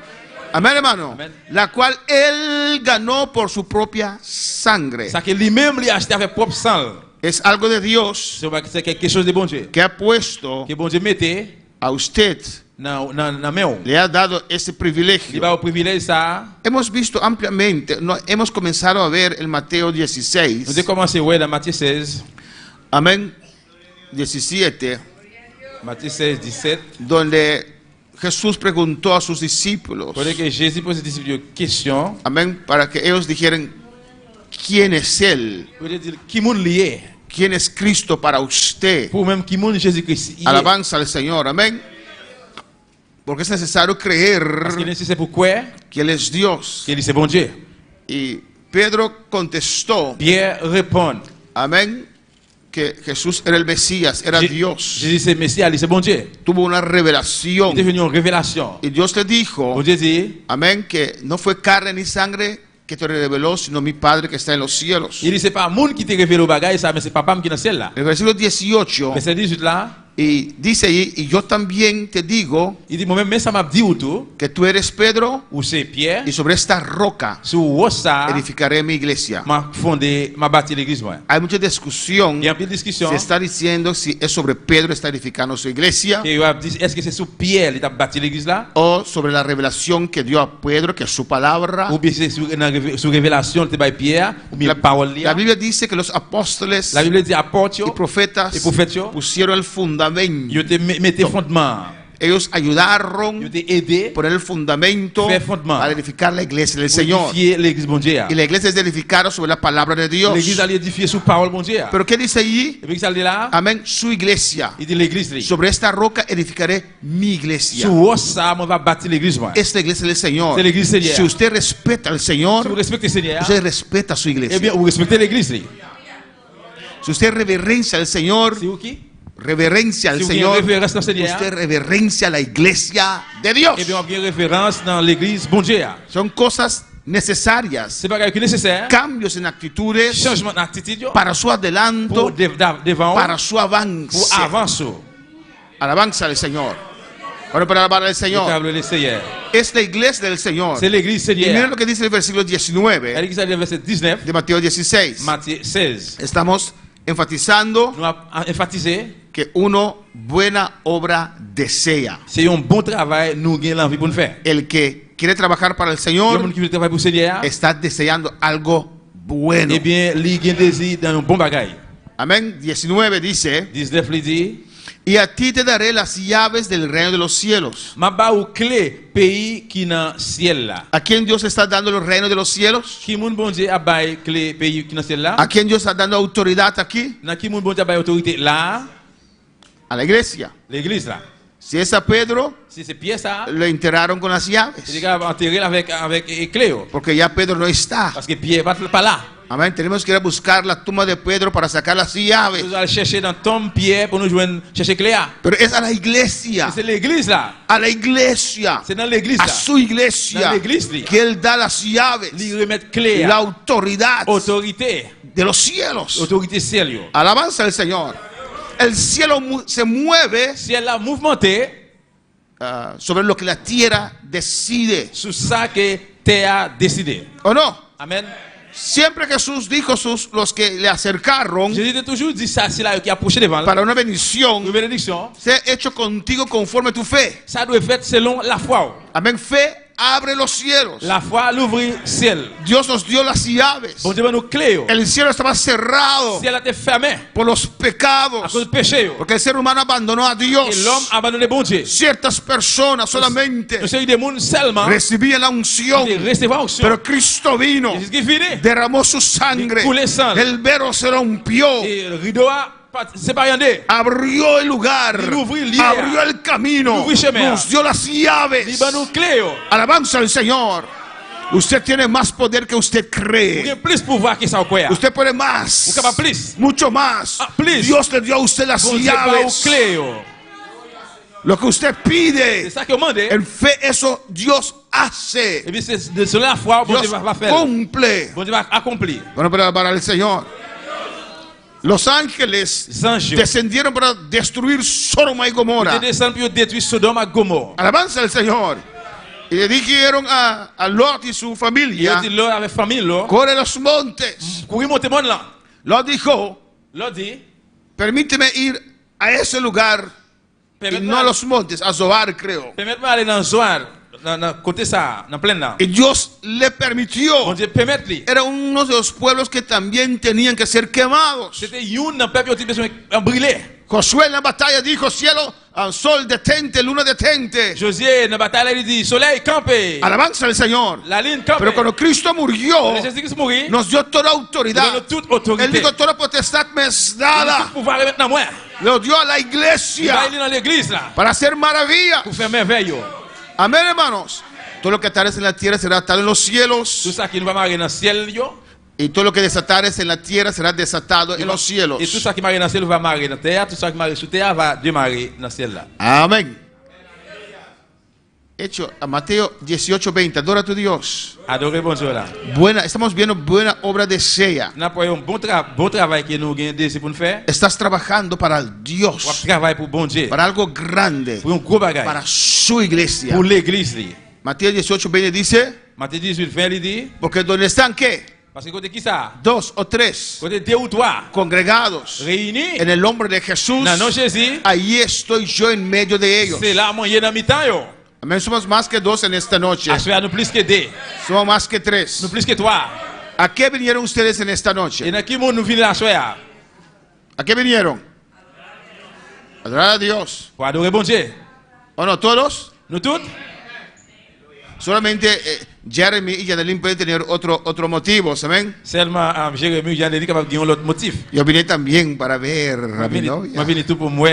Amén, hermano. Amén. La cual Él ganó por su propia sangre. Ça que lui-même lui a acheté avec propre sang. Es algo de Dios C'est quelque chose de bon Dieu. que ha puesto Que bon Dieu mette a usted, dans la main. le ha dado ese Il privilegio. va au privilège ça. Hemos visto ampliamente, hemos comenzado a ver el Mateo Nous 16, avons commencé ouais, dans Matthieu 16. amén, 17, Matthieu 16, 17. donde Jesús preguntó a sus discípulos, Pour que Jésus pose des disciples une question. amén, para que ellos dijeran, ¿quién es Él? Pour dire qui moun lié. ¿Quién es Cristo para usted? Pour même qui moun Jésus-Christ. Alabanza al Señor, amén. Porque es necesario creer Parce qu'il est nécessaire pour quoi? que Él es Dios. Qu'il est bon Dieu. Y Pedro contestó, Pierre répond. amén, que Jesús era el Mesías, era Dios. Jésus c'est Messie, c'est bon Dieu. Tuvo una Il est revelación. devenu une révélation. Y Dios le dijo, Bon Dieu dit, amén, que no fue carne ni sangre que te reveló, sino mi Padre que está en los cielos. il dit c'est pas moun qui te révèle au bagage ça, mais c'est papa qui est dans le ciel là. El versículo 18, Verset 18 là, y dice ahí, y yo también te digo il dit moi-même mais ça m'a dit ou tout, que tú eres Pedro, ou c'est Pierre, y sobre esta roca sur ça edificaré mi iglesia. m'a fondé, m'a bâti l'église moi. Hay mucha discusión. Il y a un peu de discussion. Se está diciendo si es sobre Pedro está edificando su iglesia Et il va dire est-ce que c'est sur Pierre qui a bâti l'église là o sobre la revelación que dio a Pedro, que es su palabra. ou bien c'est sur révélation de Pierre ou bien parole La là. Biblia dice que los apóstoles La Bible dit apôtres y yo, profetas et prophètes yo, pusieron el fundamento. yo te mettez fondement, Ellos ayudaron yo te aidé a poner el fundamento Faire fondement. para edificar la iglesia del Señor. édifier l'église bon Dieu. Y la iglesia es edificada sobre la palabra de Dios. L'église allait édifier sur parole bon Dieu. Pero ¿qué dice allí? Et puis ça dit là, Amén. Su iglesia. il dit l'église là. Sobre esta roca edificaré mi iglesia. Sur ça, on va bâtir l'église moi. Es la iglesia del Señor. C'est l'église Seigneur. Si usted respeta al Si vous Señor, respectez le Seigneur, usted respeta su eh iglesia. bien vous respectez l'église là. Si usted reverencia al Señor, C'est vous qui? reverencia al Si vous avez Señor, référence dans le Seigneur, usted reverencia la iglesia de Dios. eh bien on a bien référence dans l'église bon Dieu. Son cosas necesarias, C'est pas quelque chose nécessaire. cambios en actitudes Changement d'attitude para su adelanto, pour devant, para su pour avance. avance. Alabanza al Señor. Bueno, para alabar al Señor. Véritable le Seigneur. Es la iglesia del Señor. C'est l'église Y miren Seigneur. lo que dice el versículo 19 L'église a verset 19, de Mateo 16. Matthieu 16. Estamos enfatizando Nous avons emphatisé que uno buena obra desea. C'est un bon travail nous gagnons l'envie pour nous faire. El que quiere trabajar para el Le Señor monde qui veut travailler pour le Seigneur, está deseando algo bueno. eh bien, il gagne désir dans un bon bagage. Amén. 19 dice, 19 il dit, y a ti te daré las llaves del reino de los cielos. m'a ba ou clé pays qui dans ciel là. ¿A quién Dios está dando el reino de los cielos? Qui moun bon Dieu a bail clé pays qui dans ciel là? ¿A quién Dios está dando autoridad aquí? Dans qui moun bon Dieu a bail autorité là? A la iglesia. L'église là. Si es a Pedro, Si c'est pièce ça, le enterraron con las les llaves. gars vont enterrer avec Cléo Porque ya Pedro no está. parce que Pierre va pas là. Amén. Tenemos que ir a buscar la tumba de Pedro para sacar las llaves. Nous allons chercher dans tombe Pierre pour nous joindre chercher Cléa. Pero es a la iglesia. C'est l'église là. A la iglesia. C'est dans l'église A là. su iglesia. Dans l'église, lui. Que Él da las llaves. Lui remettre Cléa. La autoridad Autorité. de los cielos. Autorité sérieux. Alabanza al Señor. El cielo se mueve Si elle a mouvementé sobre lo que la tierra decide. sur ça que terre a décidé. ¿O no? Amen. Siempre Jesús dijo los que le acercaron Jésus a toujours dit ça, c'est là qui a approché devant. para una bendición, Une bénédiction. sea hecho contigo conforme tu fe. Ça doit être fait selon la foi. Amén. Fe abre los cielos. La foi l'ouvrir ciel. Dios nos dio las llaves. Bon Dieu va nous clé. El cielo estaba cerrado Si elle a été fermée por los à pecados. cause du péché. Porque el ser humano abandonó a Dios. Et l'homme a abandonné bon Dieu. Ciertas personas solamente Nous sommes des gens seulement recibían la unción. qui recevoir onction. Pero Cristo vino, C'est ce qui finit. derramó su sangre. Y coulé sang. El velo se rompió. Et le rideau a c'est pas rien de. Abrió el lugar. Il ouvrit l'hiver. Abrió el camino. Il ouvrit chemin. Nos dio las llaves. Il va nous clé. Alabanza al Señor. Usted tiene más poder que usted Il y cree. a plus pouvoir que ça au quoi. Usted puede más. Vous capable plus. Mucho más. Ah, please. Dios le dio a usted las Bon Dieu va au llaves. clé. Lo que usted C'est pide, ça qu'on demande. en fe, eso Dios hace. Et puis c'est de cela la foi, bon Dios Dieu va faire. cumple. Bon Dieu va accomplir. Bueno, para el Señor. Los ángeles Les anges. descendieron para destruir Sodoma y Ils Gomorra. descendent pour détruire Sodome et Gomorrhe. Alabanza al Señor. Y le dijeron a Lot y su Il familia, a dit là avec famille là. corre los montes. Courir monter monde là. Lot dijo, Là dit permíteme ir a ese lugar y no a los montes, a Zoar creo. permettez-moi aller dans Zoar, dans côté ça, dans plein là. Y Dios le permitió. Bon Dieu permettez-lui. Era uno de los pueblos que también tenían que ser quemados. C'était une dans peuple qui besoin de brûler. Josué en la batalla dijo, cielo, sol detente, luna detente. Josué dans la bataille il dit soleil campé. Alabanza al Señor. La ligne campé. Pero cuando Cristo murió, Jésus-Christ mourit. nos dio toda Il autoridad. donne toute autorité. Él dijo, toda potestad me es Tout dada. pouvoir est maintenant moi. Lo dio a la Il va iglesia aller dans l'église là para hacer maravillas. pour faire merveille. Amén, hermanos. Todo lo que atares en la tierra será atado en los Tout cielos. ça qui nous va marier dans le ciel yo. Y todo lo que desatares en la tierra será desatado en los cielos. Et tout ça qui marie dans le ciel va marier dans la terre. Tout ça qui marie sur terre va démarrer dans le ciel là. Amén. Hecho a Mateo 18:20. Adora a tu Dios. Adorez bon Dieu là. Estamos viendo buena obra desea. Nous avons un bon travail que nous avons désir pour nous faire. Estás trabajando para el On Dios, travaille pour bon Dieu. para algo grande, Pour un gros bagage. para su iglesia. Pour l'église. Li. Mateo 18:20 dice, Matthieu 18, 20, il dit. porque donde están qué, Parce que côté qui ça? dos o tres Côté deux ou trois. congregados Réunis. en el nombre de Jesús, Dans nos Jésus. ahí estoy yo en medio de ellos. C'est là, moi, il y a dans mi-temps yo. Amén. Somos más que dos en esta noche. Assoir nous plus que deux. Somos más que tres. Nous plus que trois. ¿A qué vinieron ustedes en esta Et noche? dans qui monde nous venons assoir? ¿A qué vinieron? Adorar a Dios. Pour adorer bon Dieu. ¿O no? ¿Todos? Nous tous? Solamente Jeremy y Janelín pueden tener otro motivo, amén. Seulement, Jérémie, Jean dit capable de gagner l'autre motif. Yo vine también para ver a mi Moi, novia. venu tout pour moi.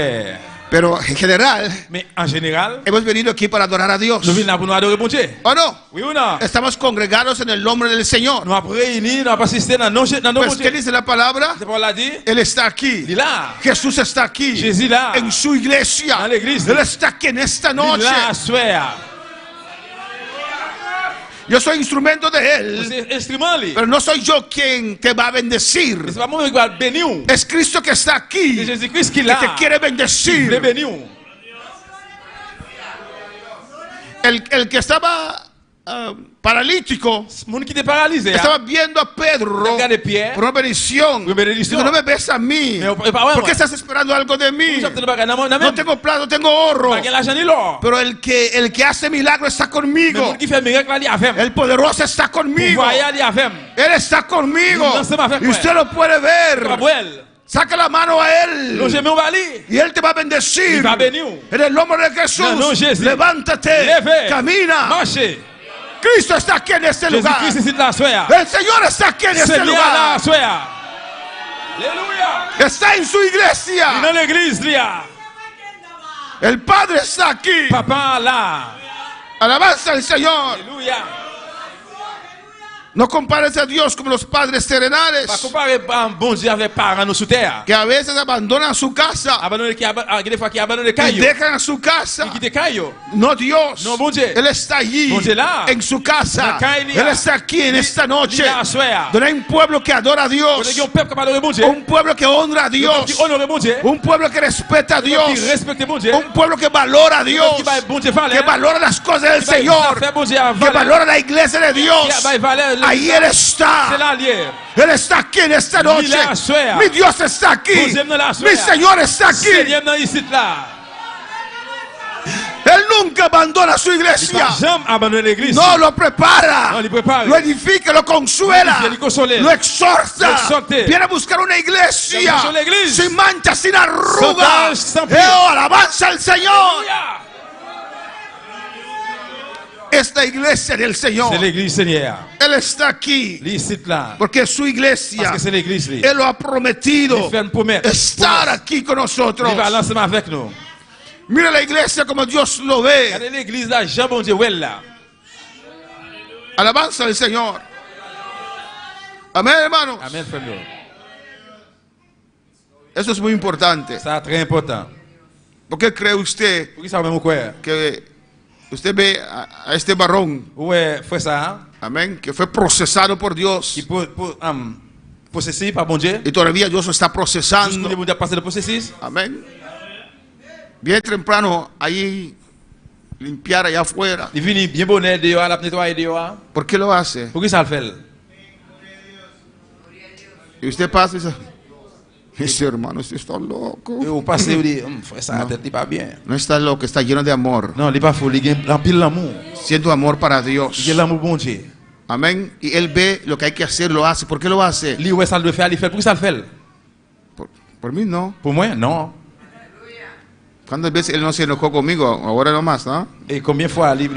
Pero en general, Mais en général, hemos venido aquí para adorar a Dios. nous venons là pour nous adorer bon Dieu. ¿O no? Oui ou non? Estamos congregados en el nombre del Señor. Nous avons réunis, nous avons assisté dans nos bon Pues, ¿qué Dieu. dice la palabra? C'est pour la dit. Él está aquí. Il est là. Jesús está aquí. Jésus là. En su iglesia. En la iglesia. Él está aquí en esta Il est noche. là, assoir. Yo soy instrumento de Él. C'est instrument li. Pero no soy yo quien te va a bendecir. C'est pas moi qui va bénir. Es Cristo que está C'est aquí. Jésus-Christ qui est Que là. te quiere Il veut bendecir. bénir. El que estaba paralítico Moun qui était paralysé. estaba viendo a Pedro Regardez Pierre. por una bendición. Por bendición. Digo, no me ves a mí. Mais pas ouais. ¿Por qué estás esperando algo de mí? No tengo plata, no tengo oro. Pas l'argent ni l'or. Pero el que hace milagro está Mais conmigo. moun qui fait miracle ali avec. El poderoso está conmigo. Pouvoir ali avec. Él está conmigo. No se me afecta. Y usted lo puede ver. Gabriel. Saca la mano a él. Lo gemeu ali. Y él te va a bendecir. Il va bénir. En el nombre de Jesús. No, no, Jésus. Levántate. Leve. Camina. Marchez. Cristo está aquí en este lugar. Jésus-Christ ici la soya. El Señor está aquí en este Seigneur la lugar. soya. Alléluia. Está en su iglesia. Dans l'église là. El Padre está aquí. Papa là. Alabanza al Señor. Alléluia. No compares a Dios como los padres Pas terrenales comparer un bon Dieu avec parents nous sous terre. que a veces abandonan su casa Abandonner qui des fois qui abandonne les y cailloux. dejan su casa. Qui quitte cailloux. No Dios. No, bon Dieu. Él está allí Bon Dieu là. en su casa. Na caille Él está aquí en esta noche. La soya. Donde hay un pueblo que adora a On Dios. est un peuple qui parle de bon Dieu. Un pueblo que honra a Dios. Qui honore bon Dieu. Un pueblo que respeta a Dios. Qui respecte bon Dieu. Un pueblo que valora a Dios. Qui va bon Dieu valeur. Que valora las cosas del Qui va Señor. faire bon Dieu Que valeur. valora la iglesia de Dios. Qui va valeur. Ahí Él está. C'est l'allié. Él está aquí en esta noche. la suya. Mi Dios está aquí. Bon Dieu dans la Mi soya. Señor está aquí. Seigneur dans ici là. Él nunca abandona su iglesia. Jamais abandonner l'église. No, lo prepara. No, lo prepara. Lo edifica, lo consuela. Lo console. Lo exhorta. Lo exhorte. Viene a buscar una iglesia Viene a buscar una iglesia. sin mancha, sin arruga. Sans tache, sans pie. Alabanza al Señor. Alléluia. Esta iglesia del Señor. C'est l'église Seigneur. Él está aquí. Ici là. Porque es su iglesia. Parce que c'est l'église là. Él lo ha prometido. Il fait une promesse. Estar aquí con nosotros. Il va l'ensemble avec nous. Mira la iglesia como Dios lo ve. Regardez l'église là, Jean bon Dieu, ouais là. Alabanza al Señor. Amén, hermanos. Amen, frère. Eso es muy importante. Ça c'est très important. ¿Por qué cree usted Pour qui ça même quoi? que usted ve a este varón, Ouais, frère ça. amén, que fue procesado por Dios Qui possessé par bon Dieu. y todavía Dios lo está Jusqu'au procesando? bon Dieu passer le processus. Amén. Bien temprano, ahí limpiar allá afuera. Il vient bien bonnet dehors, la nettoyer dehors. ¿Por qué lo hace? Pour qui ça le fait? Y usted pasa y dice, ese hermano, usted está loco. Et vous passez, vous dites, frère ça, la tête n'est pas bien. No está loco, está lleno de amor. Non, il n'est pas fou, il a pile l'amour. Siento amor para Il Dios. a l'amour bon Dieu. Amén. Y él ve lo que hay que hacer, lo hace. ¿Por qué lo hace? Lui, ouais, ça le fait, il fait. Pour qui ça le fait? Por mí no. Pour moi, non. ¿Cuántas veces él no se enojó conmigo? Ahora no más, ¿no? Et combien de fois il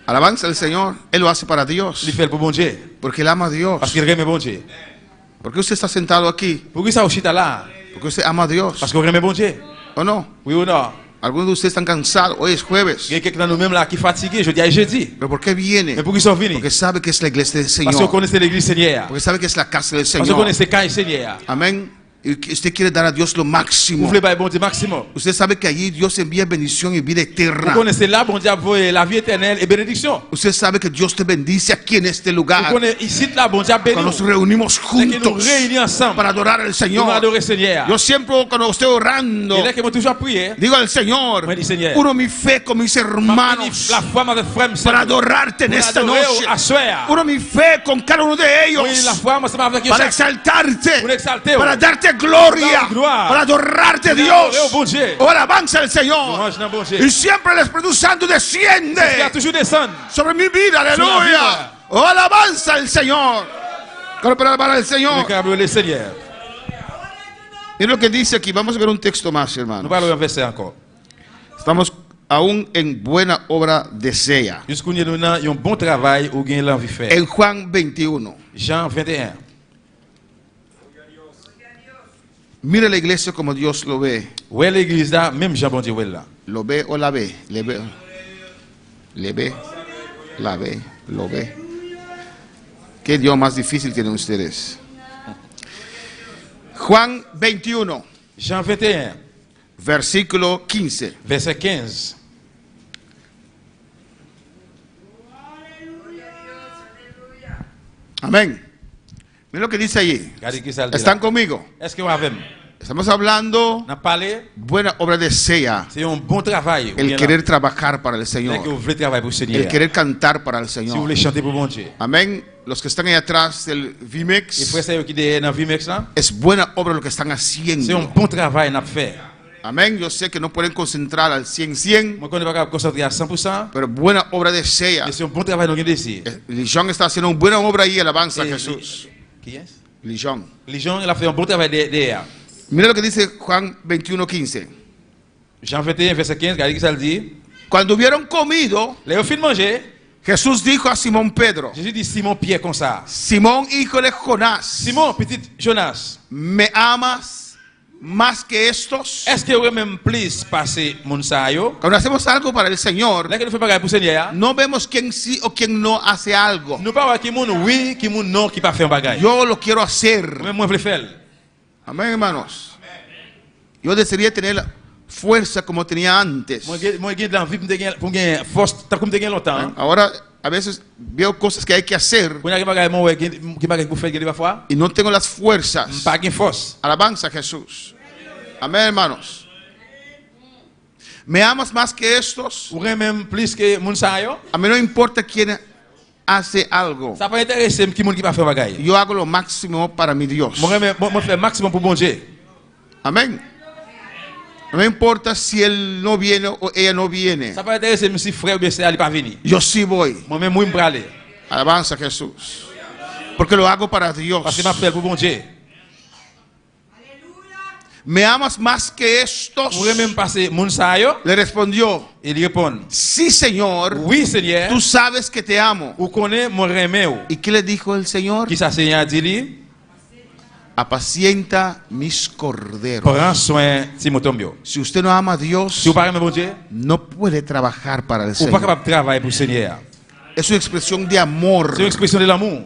Alabanza al Señor. Él lo hace para Dios. fait pour bon Dieu? Porque él ama a Dios. Parce qu'il aime bon Dieu. ¿Por qué usted está sentado aquí? Pour qui ça aussi est là? Porque usted ama a Dios. Parce qu'on aime bon Dieu. ¿O no? Oui ou non? Algunos de ustedes están cansados. Hoy es jueves. Il y a quelqu'un de nous-mêmes là qui est fatigué, je dis à jeudi. ¿Pero por qué viene? Mais pour qui sont venus? Porque sabe que es la iglesia del Parce qu'on Señor. connaissait l'église Seigneur. Porque sabe que es la casa del Parce qu'on Señor. connaissait Caille Seigneur. Amén. Y que usted quiere dar a Dios lo Vous máximo. voulez pas bon Dieu maximum. Usted sabe que allí Dios envía bendición y vida Vous eterna. connaissez là, bon Dieu, pour la vie éternelle et bénédiction. Usted sabe que Dios te bendice aquí en este Vous lugar. connaissez ici là, bon Dieu, béni. Cuando nos reunimos C'est que nous juntos réunis ensemble. para adorar al Nous Señor. adorer Seigneur. Yo siempre cuando estoy orando, Il est que moi toujours prié. digo al Señor, Me dice, Señor, uno mi fe con mis hermanos La foi avec frère para adorarte en esta noche. à soir. Uno mi fe con cada uno de ellos Oui, la foi ensemble avec para chaque. exaltarte, Pour exalter. para darte gloria, gloria, para adorarte Para Dios. adorar au bon Dieu. Oh, alabanza al Señor. Louange dans bon Dieu. Y siempre el Espíritu Santo Il a desciende toujours descendu. sobre mi vida, Sur la aleluya. vida. Oh, alabanza al Señor. Claro, para alabar al Señor. Le Seigneur. Mira lo que dice aquí. Vamos a ver un texto más, Nous hermano. parlons un verset encore. Estamos aún en buena obra desea. Jusqu'où nous avons un bon travail ou gain l'envie de faire. En Juan 21. Jean 21. Mira la iglesia como Dios lo ve. Où est l'église là, même Jean bon Dieu où est là. Lo ve o la ve. Le ve. Le ve. La ve. Lo ve. ¿Qué Dios más difícil tienen ustedes? Juan 21, Jean 21, versículo 15. verset 15. Amén. Mira lo que dice allí. Regardez qui ça le dit ¿Están là. conmigo? Est-ce que vous avez? Estamos hablando N'a parlé, buena obra desea. c'est un bon travail. El querer trabajar para el C'est que Señor. vous voulez travailler pour le Seigneur. El querer cantar para el Si vous Señor. voulez chanter pour bon Dieu. Amén. Los que están ahí atrás del Et VMix, pour ça, qui est dans Vimex là, es buena obra lo que están c'est un haciendo. bon travail n'a fait. Amén. Yo sé que no pueden concentrar al 100%, Moi, on n'est pas capable de concentrer à 100%, pero buena obra desea. mais c'est un bon travail dans le ici. Lijon está haciendo una buena obra ahí, alabanza a Jesús. Qui est? Lijon. Les gens, il a fait un bon travail derrière. Mira lo que dice Juan 21:15. Jean 21, verset 15, regardez ce que ça le dit. Cuando hubieron comido, Les au fin de manger, Jesús dijo a Simón Pedro, Jésus dit Simon Pierre comme ça. Simón, hijo de Jonás, Simon, petit Jonas, ¿me amas más que estos? est-ce que vous même plus passer mon sayo? Cuando hacemos algo para el Señor, Là que nous faisons pas pour le Seigneur, no vemos quién sí o quién no hace algo. nous pas voir qui moun oui, qui moun non, qui pas faire un bagage. Yo lo quiero hacer. Même moi je veux faire. Amén, hermanos. Yo desearía tener la fuerza como tenía antes. Moi j'ai l'envie pour gagner force tant comme gagner longtemps. Ahora, a veces veo cosas que hay que hacer Pour gagner bagage moi qui bagage pour faire des fois, y no tengo las fuerzas. pas gain force. Alabanza a Jesús. Amén, hermanos. ¿Me amas más que estos? Ou même plus que mon sayo, A mí no importa quién hace algo. ça pas intéresser qui moun qui pas faire bagage. Yo hago lo máximo para mi Dios. Moi faire maximum pour bon Dieu. Amén. No me importa si él no viene o ella no viene. Ça pas intéresser si frère ou bien sœur il pas venir. Yo sí voy. Moi même moi me aller Alabanza a Jesús. Porque lo hago para Dios. parce que m'appelle pour bon Dieu. ¿Me amas más que estos? Ou même passer mon sayo, Le respondió, il répond sí, Señor. oui Seigneur, Tú sabes que te amo. ou connaît mon remède. ¿Y qué le dijo el Señor? Qui ça Seigneur dit lui? Apacienta mis corderos. Prends soin de mon tombio. Si usted no ama a Dios, Si vous parlez bon Dieu, no puede trabajar para el vous pas Señor. capable de travailler pour le Seigneur. Es una expresión de amor. C'est une expression de l'amour.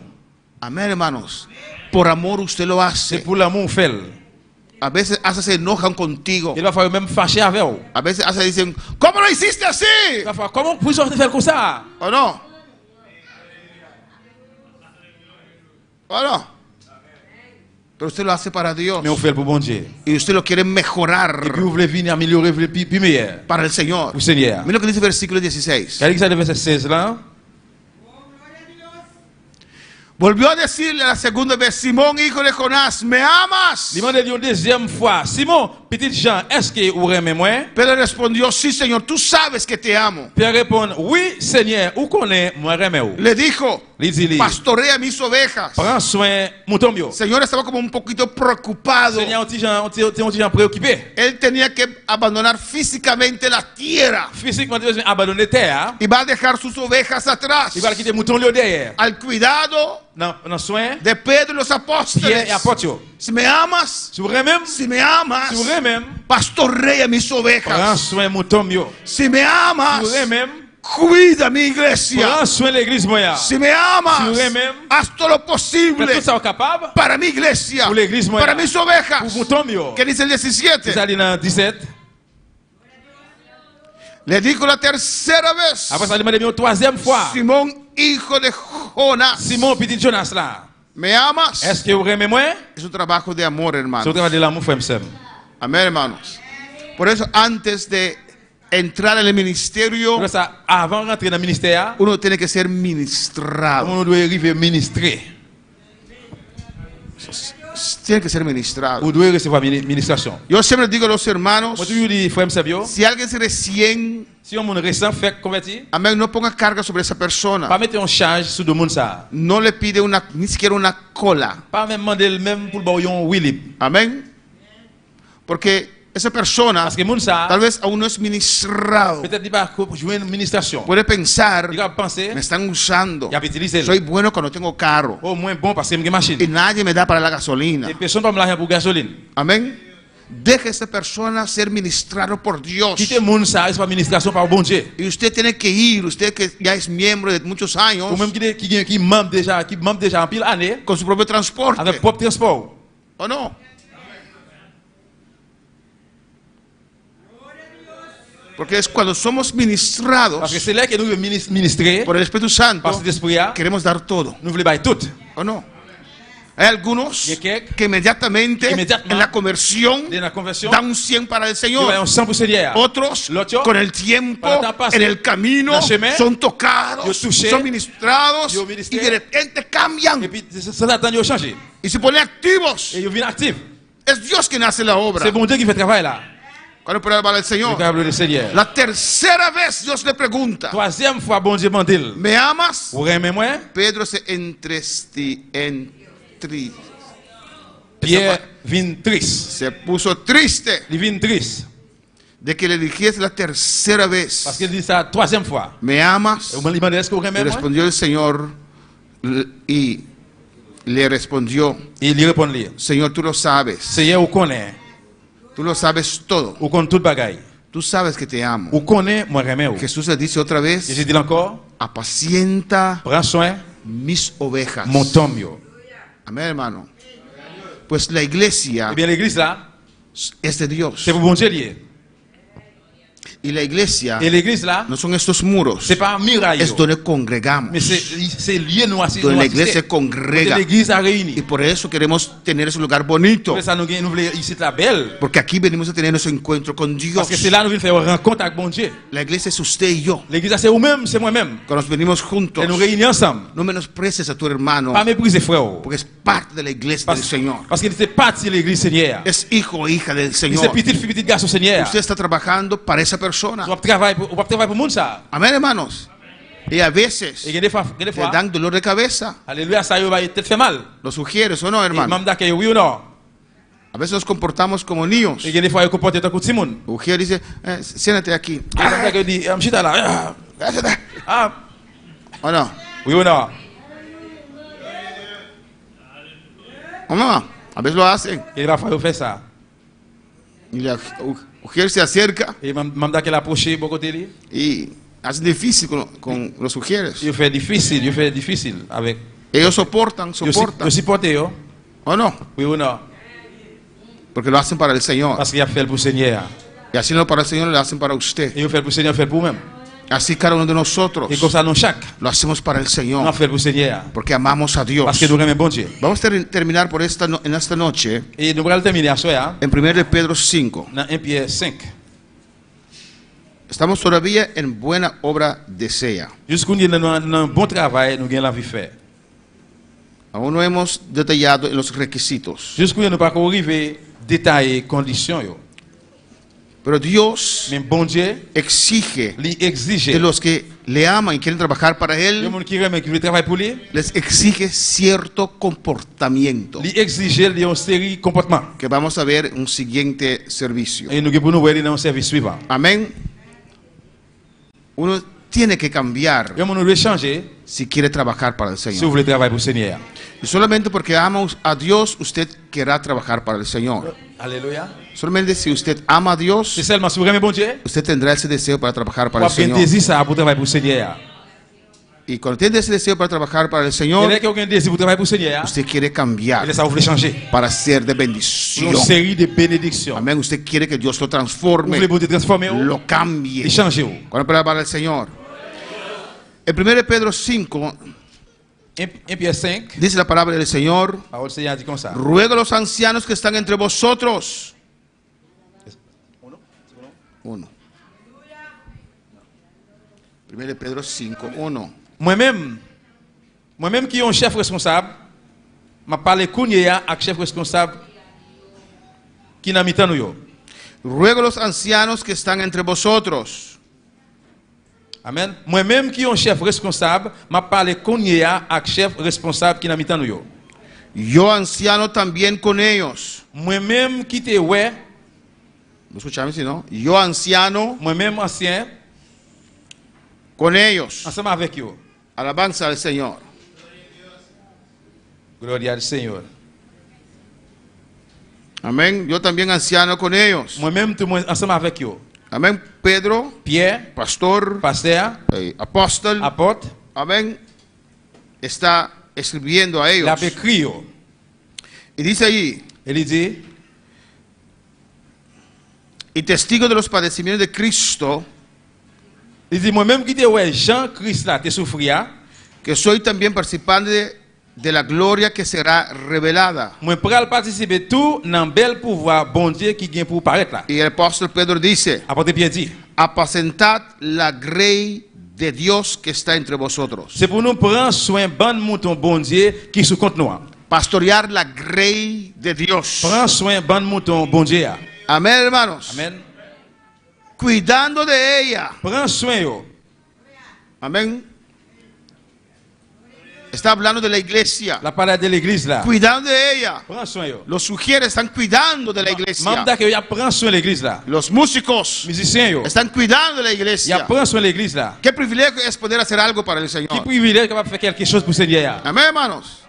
Amén, hermanos. Por amor usted lo C'est hace. pour l'amour fait. A veces hasta se enojan contigo. Il va falloir même fâcher avec vous. A veces hasta dicen, ¿cómo lo hiciste así? Il va falloir comment vous sortez faire comme ça? ¿O no? ¿O no? Pero usted lo hace para Dios. Mais on fait pour bon Dieu. Y usted lo quiere Et puis mejorar vous voulez venir améliorer, vous voulez plus meilleur. para el Señor. Pour le Seigneur. Mira lo que dice el versículo 16. Regardez ça le verset 16 là. Volvió a decirle a la segunda vez, Simón, hijo de Jonás, ¿me amas? Il m'a dit une deuxième fois, Simon, petit Jean, est-ce que vous aimez moi? Pedro respondió, sí, Señor, tú sabes que te amo. Pierre répond, oui, Seigneur, où connaît moi aimé vous? Le dijo, Il dit, pastorea mis ovejas. prends soin mon tombio. El Señor estaba como un poquito preocupado. Seigneur, un petit Jean préoccupé. Él tenía que abandonar físicamente la tierra Physiquement, il a abandonné terre. y va a dejar sus ovejas atrás Il va quitter mouton lieu derrière. al cuidado Dans soin, de Pedro y los Pierre apóstoles. et apôtre. Si me amas, Si vous aimez, si me amas, si vous aimez, pastorea mis prends ovejas. soin mon tombio. Si me amas, Si vous aimez, cuida mi iglesia. prends soin de l'église moya. Si me amas, Si vous aimez, haz todo lo Faites posible tout ça au capable para mi iglesia, pour l'église moya. para mis Pour ovejas. mon tombio. ¿Qué dice el C'est 17? ça dit dans 17. Le dijo la tercera vez, Après ça, il m'a dit une troisième fois. Simón, hijo de Jonás, Simon, petit Jonas là. ¿me amas? Est-ce que vous aimez moi? Es un trabajo de amor, C'est hermano. au travail de l'amour, frère Sam. Amén, hermanos. Por eso, antes de entrar en el ministerio, Pour ça, avant de rentrer dans le ministère, uno tiene que ser ministrado. on doit arriver à ministrer. Tiene que ser ministrado. On doit recevoir ministration. Yo siempre digo a los hermanos, Moi, toujours dis, frère Sam, si alguien se recién, si on monde récent fait converti, amén, no ponga carga sobre esa persona. pas mettre en charge sur le monde ça. No le pide ni siquiera una cola. Pas même demander le même pour le baillon Willy. Amén. Porque esa persona Parce que le monde ça, tal vez aún no es ministrado. peut-être il va jouer une ministration. Puede pensar, Il va penser, me están usando. il va utiliser. Soy bueno cuando tengo carro Au moins bon parce que j'ai une machine. y nadie me da para la gasolina. Et personne ne va me l'argent pour gasoline. Amén. Deje a esa persona ser ministrado por Dios. Quitter le monde ça, c'est pas ministration par bon Dieu. Y usted tiene que ir, usted que ya es miembro de muchos años, Ou même qui membre déjà en pile année, con su propio transporte. avec propre transport. ¿O no? Porque es cuando somos ministrados Parce que c'est là que nous ministrer por el Espíritu Santo, par cet esprit, queremos dar todo. nous voulons bailler tout. ¿O no? Hay algunos Y que inmediatamente inmediatamente en la conversión de la conversion, dan un 100 para el il va Señor. un 100 pour Seigneur. Otros L'autre, con el tiempo, para estar pasando en el camino, dans le chemin, son tocados, yo touché, son ministrados yo y ministré, de repente cambian Et puis, sans attendre, il change. y se ponen activos. Et il vient actif. Es Dios quien hace la obra. C'est bon Dieu qui fait le travail là. ¿Cuándo puede hablar el Le Señor? câble du Seigneur. La tercera vez Dios le pregunta, Troisième fois, bon Dieu mandil. ¿me amas? Vous aimez moi? Pedro se Pierre vient triste. se puso triste Il vient triste. de que le dijese la tercera vez, Parce qu'il dit ça troisième fois. ¿me amas? Et vous me demandez est-ce que vous Y aimez moi? respondió el Señor y le respondió, Et il lui répond lui. Señor, tú lo sabes, Seigneur, vous connaissez. tú lo sabes todo, Vous connaissez toute bagaille. tú sabes que te amo. Vous connaissez, moi j'aime vous. Jesús le dice otra Et je vez, dis encore, apacienta prends soin mis ovejas. mon tombe. yo. Amén, hermano. Pues la iglesia Eh bien l'église là, es de Dios. c'est pour bon Dieu lié. Y la iglesia Et l'église là, no son estos muros, c'est pas un miraille. es donde congregamos, Mais c'est lié nous assis. donde nous la iglesia assister. congrega. L'église a Y réuni. por eso queremos tener ese lugar bonito, Pour ça nous voulons ici la belle. porque aquí venimos a tener nuestro encuentro con Dios. Parce que c'est là nous voulons faire une rencontre avec bon Dieu. La iglesia es usted y yo. L'église c'est vous-même, c'est moi-même. Cuando nos venimos juntos, Et nous réunissons ensemble. no menosprecies a tu hermano, Pas mépriser frère. porque es parte de la iglesia del Señor. Parce qu'il était parti de l'église Seigneur. Es hijo o hija del Il s'est Señor. petit garçon Seigneur. Usted está trabajando para esa persona. On va travailler pour le monde ça. Amén, hermanos. Y a veces Et il y a des fois, le dan dolor de cabeza. alléluia, ça va peut-être fait mal. ¿Lo sugieres o no, Et hermano? même d'accueil, oui ou non. A veces nos comportamos como niños. Et il y a des fois, il comporte comme petit monde. Ujier dice, siéntate aquí. Et même d'accueil dit, m'chita là. Ah, ¿O no? oui ou non. ¿O no? A veces lo hacen. Et il va falloir faire ça. Y Ujier se acerca Et même d'accueil approché beaucoup de lui. y hace difícil con los Ujieres. Il fait difficile avec. Ellos soportan. Je supporte yo. ¿O no? Oui ou non. Porque lo hacen para el Señor. Parce qu'il a fait pour le Seigneur. Y así no para el Señor, lo hacen para usted. Et il fait pour le Seigneur, fait pour même. Así cada uno de nosotros Et comme ça, nous chaque, lo hacemos para el nous Señor. fait pour le Seigneur. Porque amamos a Dios. Parce que nous aimons bon Dieu. Vamos a terminar por en esta noche Et nous allons terminer à soir en 1 de Pedro 5. dans 1 Pierre 5. Estamos todavía en buena obra desea. Jusqu'où nous avons un bon travail, nous avons la vie faire. Aún no hemos detallado en los requisitos. Jusqu'où nous pas arriver détailler conditions yo. Pero Dios Mais bon Dieu, exige lui exige de los que le aman y quieren trabajar para le Él, monde qui aime qui veut travailler pour lui, les exige cierto comportamiento lui exige une série de comportements. que vamos a ver en un siguiente servicio. Et nous devons nous voir dans un service suivant. Amén. Uno tiene que cambiar Et nous devons changer si quiere trabajar para el si vous Señor. voulez travailler pour le Seigneur. Y solamente porque ama a Dios, usted querrá trabajar para el Señor. Alléluia. Solamente si usted ama a C'est Dios, seulement si vous aimez bon Dieu, usted tendrá ese deseo para trabajar para vous el avez un Señor. désir ça pour travailler pour le Seigneur. Y cuando tiene ese deseo para trabajar para el Et Señor, dès que vous avez un désir pour travailler pour le Seigneur, usted quiere et cambiar ça vous voulez changer. para ser de Une bendición. série de bénédictions. Amén. Usted quiere que Dios lo Vous transforme, voulez vous transformer lo cambie. et changer. ¿Cuál palabra para el Señor? En 1 de Pedro 5 1 Pierre 5, dice la palabra del Señor: la parole du Seigneur dit comme ça. ruego a los ancianos que están entre vosotros. 1. 1 de Pedro 5, 1. Moi-même qui est un chef responsable, m'a parlé kounya avec chef responsable qui n'a mis tant nous yo. Ruego a los ancianos que están entre vosotros. Amen. Moi-même qui est un chef responsable, m'a parlé kounya avec chef responsable qui n'a mis tant nous yo. Yo anciano también con ellos. Moi-même qui te ouais, ¿No escucharon, si no? Yo anciano moi-même ancien, con ellos. ensemble avec yo. Alabanza al Señor. Gloria al Seigneur. Amén. Yo también anciano con ellos. Moi-même tout ensemble avec yo. Amén. Pedro, Pierre, pastor, pasteur, apóstol. apôtre, Amén. Está escribiendo a il ellos. a écrit yo. Y dice allí: Il dit, y testigo de los padecimientos de Cristo, moi-même qui te ouais Jean-Christ là, te souffria, que soy también participante de la gloria que será revelada. Moi pral participer tout dans bel pouvoir bon Dieu qui vient pour paraître là. Y el apóstol Pedro dice, Apôtre Pierre dit, apacentad la grey de Dios que está entre vosotros. c'est pour nous prendre soin bon mouton bon Dieu qui sous compte nous. Pastorear la grey de Dios. Prends soin bon mouton bon Dieu. Amén, hermanos. Amen. Cuidando de ella. Prends soin yo. Amén. Está hablando de la iglesia. La parole de l'église là. Cuidando de ella. Prends soin yo. Los sugieres están cuidando de la iglesia. Membre que y a prend soin de l'église là. Los músicos Musiciens yo. están cuidando de la Y a iglesia. prend soin de l'église là. Qué privilegio es poder hacer algo para el Qui Señor. privilège capable faire quelque chose pour Seigneur. Amén, hermanos.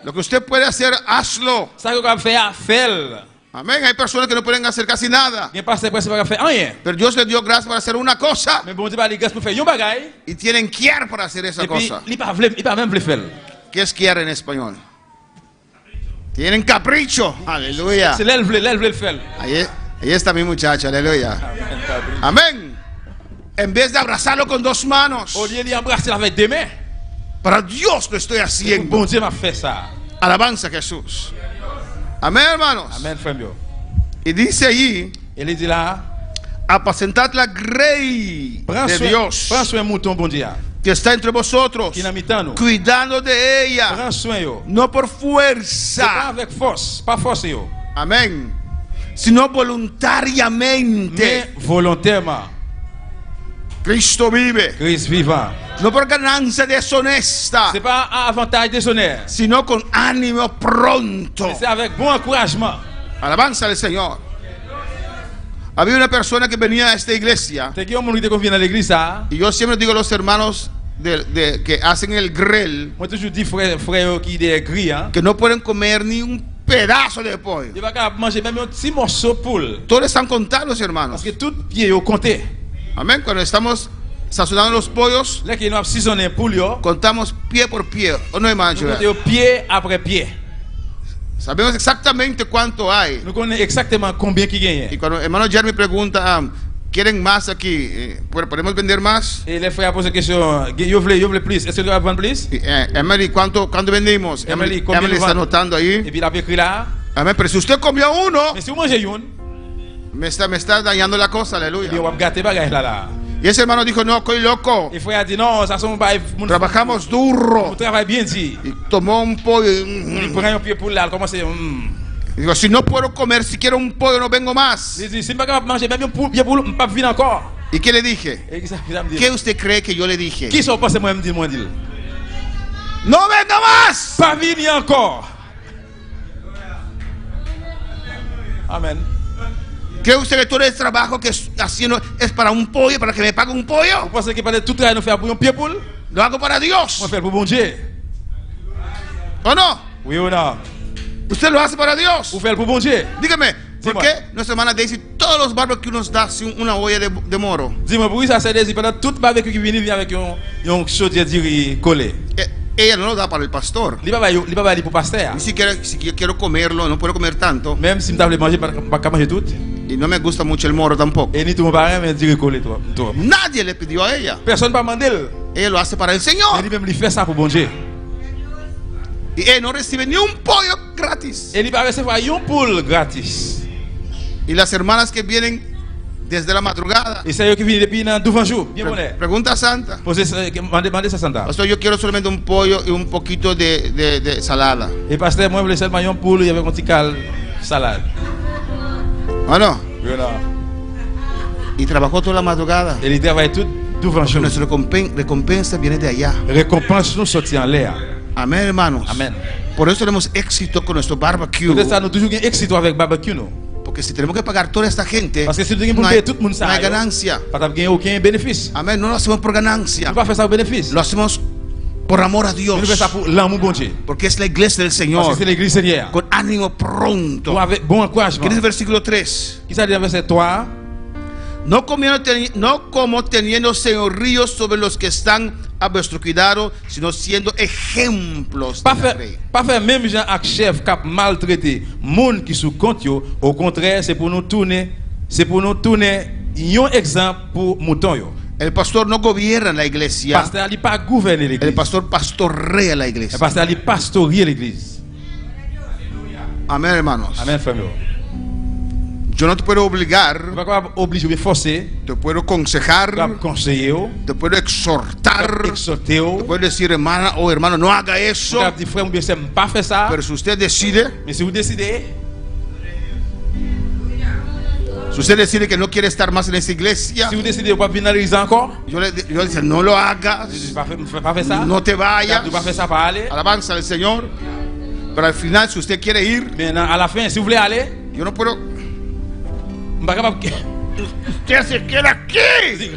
Lo que usted puede hacer, hazlo. Ça que capable faire faire. Amén. Hay personas que no pueden hacer casi nada. Gen pasteur presque pas faire rien. Pero Dios le dio gracia para hacer una cosa. Mais bon Dieu pas les grâce pour faire un bagay. Y tienen quier para hacer esa Et puis cosa. il pas même vle faire. ¿Qué es quier en español? Tienen capricho. Aleluya. C'est l'elle vle le faire. Ahí está mi muchacho. Aleluya. Amén. En vez de abrazarlo con dos manos. Au lieu d'embrasser avec deux mains. Para Dios lo estoy haciendo. Bon Dieu m'a fait ça. Alabanza a Jesús. Amén, hermanos. Amen frère yo. Y dice allí, Il dit là, apacentad la grey de Dios prends soin mouton bon Dieu. que está entre vosotros, Qui n'a mis tant nous. cuidando de ella, Prends soin yo. no por C'est pas fuerza, avec force, pas force yo. amén, sino voluntariamente. Mais volontairement. Cristo vive, Christ vivant. no por ganancia deshonesta, C'est pas un avantage déshonneur. sino con ánimo pronto. C'est avec bon encouragement. Alabanza al Señor. Había una persona que venía a esta iglesia, C'est qui on qui convient dans l'église ça. y yo siempre digo a los hermanos que hacen el grill, Moi toujours dis frère qui des gris hein. que no pueden comer ni un pedazo de pollo. Il va pas manger même un petit morceau poule. Todos están contados, hermanos. Parce que tout pied au compté. Amén. Cuando estamos sazonando los pollos, Là qui nous a saisonné poule yo. contamos pie por pie. ¿O no, hermano? Nous comptons pied après pied. Sabemos exactamente cuánto hay. Nous connaissons exactement combien qui Y gagne. cuando hermano Jeremy pregunta, ¿quieren más aquí? ¿Podemos vender más? Et les frères posent la question, yo voulez plus, est-ce que tu vas vendre plus? Y, Emily, ¿cuánto vendimos? Emily, ¿combien Emily nous está vend? anotando Et ahí. puis il a écrit là, Amén. Pero si usted comió uno, mais si vous mangez une, me está dañando la cosa. et puis on Aleluya. va gâter bagage là. Y ese hermano dijo, no, estoy loco. Et le frère a dit non, ça sont pas Trabajamos on duro. travaille bien dit. Y tomó un pollo. Il prend un pied pour là, il commence Y digo, si no puedo comer, si quiero un pollo, no vengo más. il dit si pas capable manger même un pied pour pas venir encore. ¿Y qué le dije? Et ça me dit. ¿Qué usted cree que yo le dije? Qui sont passés moi me dit ¡No venga más! pas venir encore. Amen. ¿Cree usted que todo el trabajo que estoy haciendo es para un pollo, para que me pague un Vous pollo? pensez que pas tout travail nous faire pour un pied pour? Lo hago para Dios. On fait pour bon Dieu. ¿O no? Oui ou non? Usted lo hace para Dios. Vous faites pour bon Dieu. Dígame, ¿por Dis-moi. qué nuestra hermana Daisy todos los barbecues nos da así una olla de moro? Dis-moi pour ça c'est des pendant toute barbecue qui vient avec un chaudière diri collé. Ella no lo da para el pastor. Il pas pour pasteur. Ni siquiera si quiero comerlo, no puedo comer tanto. Même si m'table manger pas manger tout. Y no me gusta mucho el moro tampoco. Et ni tout mon parent mais diri collé toi. Nadie le pidió a ella. Personne pas mandé. Ella lo hace para el Mais Señor. lui même lui fait ça pour bon Dieu. Y ella no recibe ni un pollo gratis. Et il va recevoir un poule gratis. Y las hermanas que vienen desde la madrugada, Et c'est eux qui viennent depuis dans 12 jours. Bien bonnet. pregunta Santa. Posez demander ça Santa. Pastor, yo quiero solamente un pollo y un poquito de salada. Et pasteur moi voulais seulement un poule avec un petit cal salade. ¿O no? Oui non. Y trabajó toda la madrugada. Et il travaille tout 12 jours. Nuestra recompensa viene de allá. Récompense nous sortit en l'air. Amén, hermanos. Amen. Por eso tenemos éxito con nuestro barbecue. Pour ça nous toujours gain excité avec barbecue nous. Porque si tenemos que pagar toda esta gente, Parce que si nous gain no pour hay, payer tout le monde no ça. hay ganancia. Pas gagner aucun bénéfice. Amén. No lo hacemos por ganancia. On pas faire ça au bénéfice. Lo hacemos por amor a Dios. Nous faisons ça pour l'amour bon Dieu. Porque es la iglesia del Parce Señor. que c'est l'église Seigneur. Con ánimo pronto. Pour avec bon encouragement. ¿Qué dice el versículo 3? Qui ça dit dans verset 3? No como teniendo señoríos sobre los que están a vuestro cuidado, sino siendo ejemplos de la ley. Pas faire même gens avec chef cap maltraité monde qui sous compte yo, au contraire c'est pour nous tourner un exemple pour mouton yo. El pastor no gobierna la iglesia. Pasteur il pas gouverner El l'église. pastor pastorea la Le iglesia. pasteur il pastorie l'église. Amén, hermanos. Amen, frère. Yo no te puedo On obligar, va pas obliger ou forcer, te puedo on aconsejar, va conseiller, on te puedo exhortar, va exhorter, te puedo decir, hermana o hermano, no haga on eso. va dire frère, ou bien c'est pas faire ça. Pero si usted decide, Mais si vous décidez, si usted decide que no quiere estar más en esa iglesia, si vous décidez de pas venir dans l'église encore, yo le digo, no lo hagas, pas faire ça. no te vayas. Tu vas faire ça pas aller. Alabanza al Señor. Pero al final, si usted quiere ir, Mais à la fin, si vous voulez aller, yo no puedo. on va capable. Usted se queda aquí.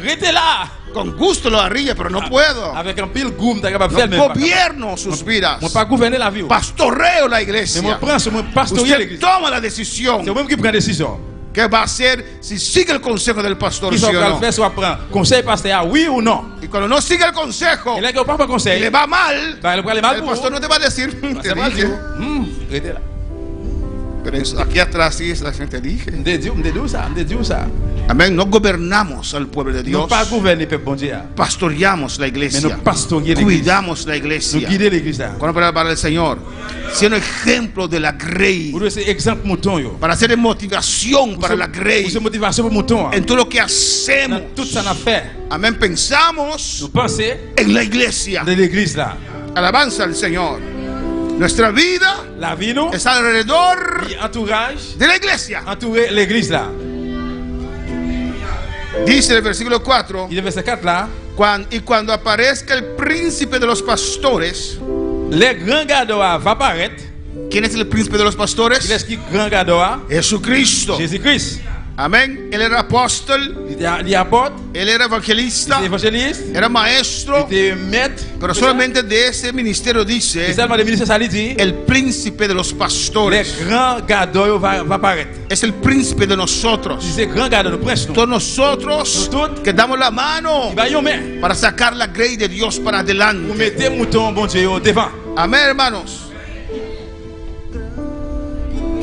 Restez là. Con gusto lo haría, pero no puedo. Avec un pile goum, t'es capable de No faire même. gobierno sus vidas. On pas gouverner la vie. Pastoreo la Mais iglesia. moi prends, moi pastorer Usted l'église. toma la C'est decisión. moi qui prends décision. ¿Qué va a hacer si sigue el consejo del pastor? Qui ¿Sí sont o prêts à no? le faire, soit prend conseil pasteur, oui ou non. Y cuando no sigue el consejo Et là, qu'on pas y conseil, le va mal, bah, le prend les mal el pour. pastor no te va a decir, te C'est mal dije. dit. Restez là. Pero aquí atrás sí es la gente dije. Me dit ça. Amén. No gobernamos al pueblo de Nous Dios. pas gouverner peuple bon Dieu. Pastoreamos la Mais nous iglesia. pastorer l'église. Cuidamos la Nous iglesia. guider l'église là. Con la palabra del Señor. Siendo ejemplo de la grey. Vous devez ser exemple mouton yo. Para ser motivación para la grey. Vous ser motivation pour mouton. En todo lo que hacemos. Dans tout ça n'a fait. Amén. Pensamos Nous penser en la iglesia. de l'église là. Alabanza al Señor. Nuestra vida La vie nous, es alrededor qui entourage, de la iglesia. entourer l'église là. Dice el versículo 4. Il est verset 4 là. Y cuando aparezca el príncipe de los pastores. Les grands gardes va apparaître. ¿Quién es el príncipe de los Il pastores? est qui grand garde Jesucristo. Jésus-Christ. Amén. Él era apóstol. Il est apôtre, Él era il evangelista. est évangéliste, Era maestro. il est maître. Pero solamente de ese ministerio Et dice seulement le ministre ça lui dit, el príncipe de los les pastores. grands gardes va apparaître. Es el príncipe de nosotros. Si c'est grand garde, nous prince nous. Todos nosotros Nosotros. que damos la mano Il va y main. para sacar la grey de Dios para Vous adelante. mettez mouton bon Dieu au devant. Amén, hermanos.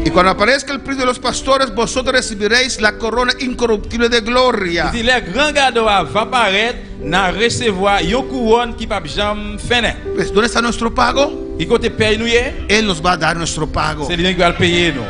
Y cuando aparezca el príncipe de los pastores, vosotros recibiréis la corona incorruptible de gloria. Il dit les grands gardes va apparaître, n'a recevoir une couronne qui pas jamais finir. Pues, ¿dónde está nuestro pago? Il côté paye nous yé, Él nos va a dar nuestro pago. c'est lui qui va le payer nous.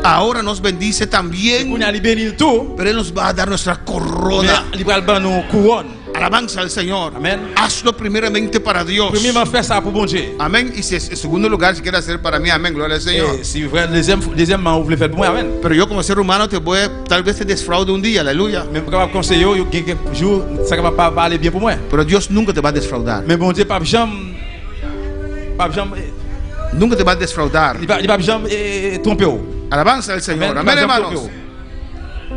Ahora nos bendice On también, a libéré tout, pero Él nos va a dar nuestra mais corona. il va le ban nous couronne. Alabanza al Señor. Amén. Hazlo primeramente para Dios. Premièrement faire ça pour bon Dieu. Amén. Y si en segundo lugar, si quieres hacer para mí, amén. Gloria al Señor. Et si vraiment deuxièmement vous voulez faire pour moi, amen. Pero yo como ser humano te voy, tal vez te desfraude un día, aleluya. Même capable conseiller yo quelques jours ça va pas aller bien pour moi. Pero Dios nunca te va a defraudar. Mais bon Dieu pas jamais Nunca te va a defraudar. il va jamais tromper. Alabanza al Señor. Amén. Amén, Vamos a hermanos.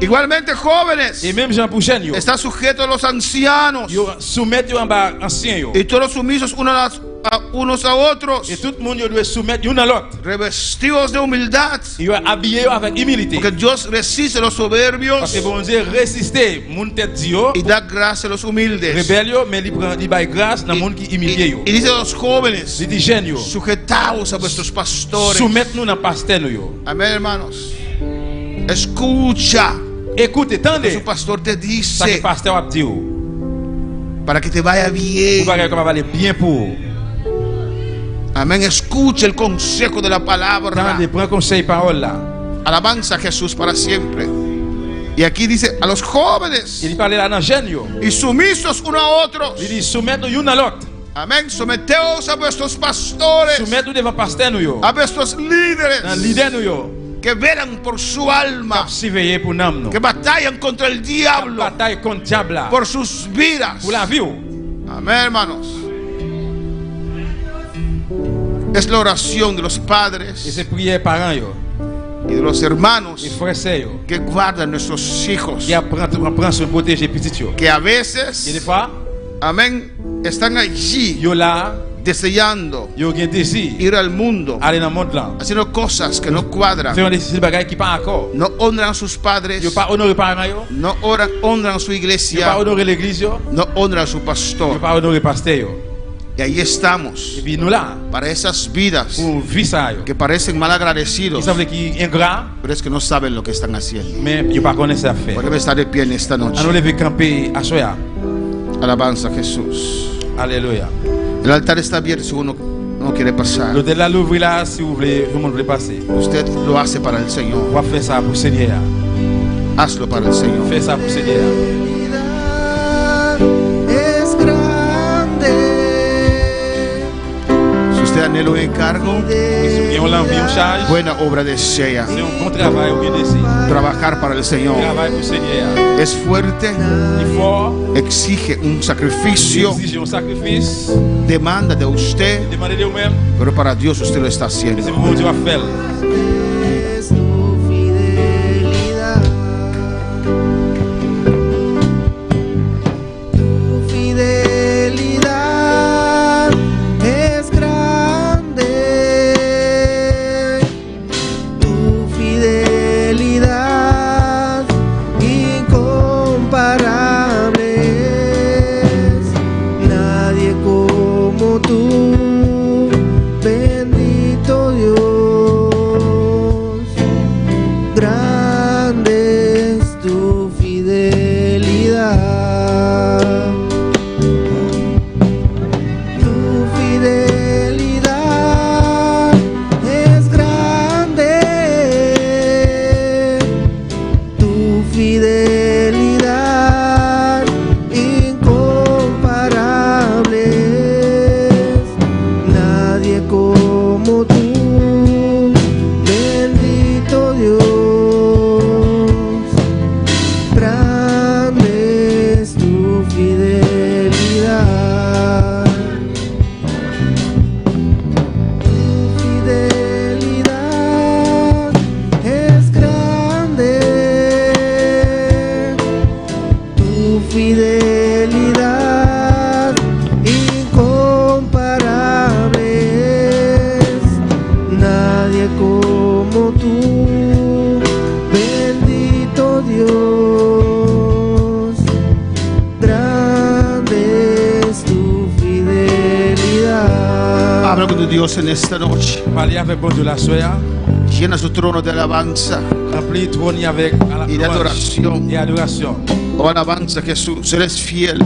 Igualmente, jóvenes, Et même Jean pour jeune yo. está sujeto a los ancianos Yo soumettre yo en bas ancien yo. y todos sumisos unos a otros, Et tout le monde yo doit soumettre une à l'autre. revestidos de humildad, Il va habiller avec humilité. porque Dios resiste a los soberbios Parce que bon Dieu résister mon tête Dieu. y da gracia a los humildes. Rebellion mais il prend il bail grâce dans monde qui humilie yo. Y dice a los jóvenes, Il dit jeune yo. sujetaos a vuestros pastores. Soumettre nous dans pasteur nous yo. Amén, hermanos. Escucha Écoute, lo que attendez. su pastor te Ça que dice pasteur a dit yo. para que te vaya Vous bien. va va aller bien pour. Amén. Escucha el consejo de la palabra. Attendez, prends conseil parole là. Alabanza a Jesús para siempre. Y aquí dice a los jóvenes Il parlait là dans jeune yo. y sumisos unos a otros. Il dit soumettre nous une à l'autre. Amén. Someteos a vuestros pastores, Soumettre nous devant pasteur nous yo. a vuestros Dans líderes leader nous yo. que velan por su alma, Surveiller pour nam nous. que batallan contra el diablo Bataille contre diable là. por sus vidas. Pour la vie. Amén, hermanos. Es la oración de los Et padres c'est prière parents yo. y de los hermanos Et frères sœurs yo. que guardan nuestros hijos, Qui apprend se protéger petit yo. que a Et des veces, fois, amén, están allí yo là, deseando yo gen désir ir al mundo, aller dans le monde là. haciendo cosas que no cuadran, Faire des bagages qui pas encore. no honran a sus padres, Yo pas honorer parents yo. no honran su Yo pas iglesia, honorer l'église yo. no honran a su Yo pastor. pas honorer pasteur yo. Y ahí estamos Et puis nous là, para esas vidas pour vivre ça yo. que parecen mal Ils agradecidos, savent qui ingrat, pero es que no saben lo que están haciendo. mais yo pas connaître ça faire. Podemos estar de pie en esta À nous noche. lever camper à soya. Alabanza a Jesús. Alléluia. El altar está abierto si uno no quiere pasar. L'hôtel là l'ouvrir là si vous voulez, tout le monde voulait passer. Usted lo hace para el Señor. On va faire ça pour le Seigneur. Hazlo para el Señor. Fais ça pour le Seigneur. Es grande. Si usted anhela un encargo, Si on l'envie, on charge. buena obra desea. C'est un bon travail au bien d'ici. Trabajar para el Señor. Travail pour le Seigneur. Es fuerte, Il faut exige un sacrificio, exiger un sacrifice. demanda de usted, Demandez de vous-même. pero para Dios usted lo está Mais haciendo. c'est pour Dieu à faire. Es tu fidelidad. Tu fidelidad es grande. Tu fidelidad incomparable es. Nadie como tú. Bendito Dios, grande es tu fidelidad. Tu fidelidad es grande. Tu fidelidad incomparable es. Nadie como tú, bendito Dios, grande es tu fidelidad. Tu fidelidad es grande. Tu fidelidad incomparable es. Nadie como tú, bendito Dios, grande es tu fidelidad. Habla con tu Dios en esta noche. Parlez avec bon Dieu la soeur. Llena su trono de alabanza Remplis trône avec y de adoración. et adoration. Oh, alabanza a Jesús. Eres fiel.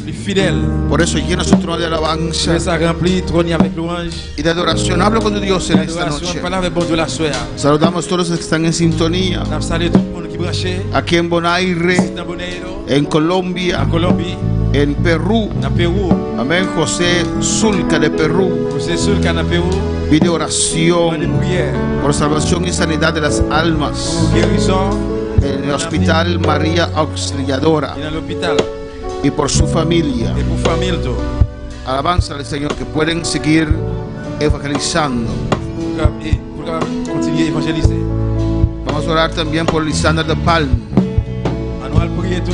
Plus fidèle. Por eso llena su trono de alabanza Fais ça rempli trône avec louange. y de adoración. Habla con tu Dios en esta Adoration. noche. Parlez avec bon Dieu la soeur. Saludamos a todos los que están en sintonía. Nous saluons tout le monde qui est branché. Aquí en Bonaire, Dans Bonaire, en Colombia, en Colombie, en Perú. dans Pérou. Amén. José Zulca de Perú. C'est sûr qu'en Pérou, Pide on a des oración prières por salvación y sanidad de las almas. pour guérison En el Hospital María Auxiliadora et dans l'hôpital y por su familia. et pour famille tout. Alabanza al Señor, que pueden seguir evangelizando. Pour continuer à évangéliser. Vamos a orar también por Lisandra de Palm, On va prier tout.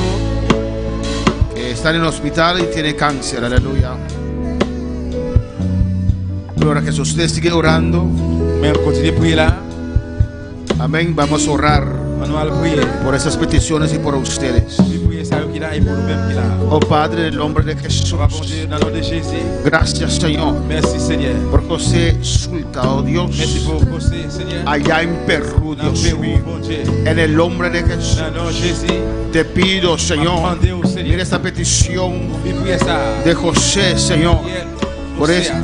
que está en el hospital y tiene cáncer. Aleluya. Gloria a Jesús. Usted sigue orando. Mais on continue à prier là. Amén. Vamos a orar On va prier. por esas peticiones y por ustedes. Puis prier ça qui là et pour nous-mêmes qui là. Oh Padre, en el nombre de Jesús. On va bondir dans le nom de Jésus. Gracias, Señor, Merci Seigneur. por José Zulca, oh Dios, Merci pour José Seigneur. allá en Perú, Dans Dios Pérou, mío. bon Dieu. En el nombre de Jesús, Dans le nom de Jésus. te pido, Señor, Demandez au mira Seigneur. esta petición Puis prier ça. de José, Señor,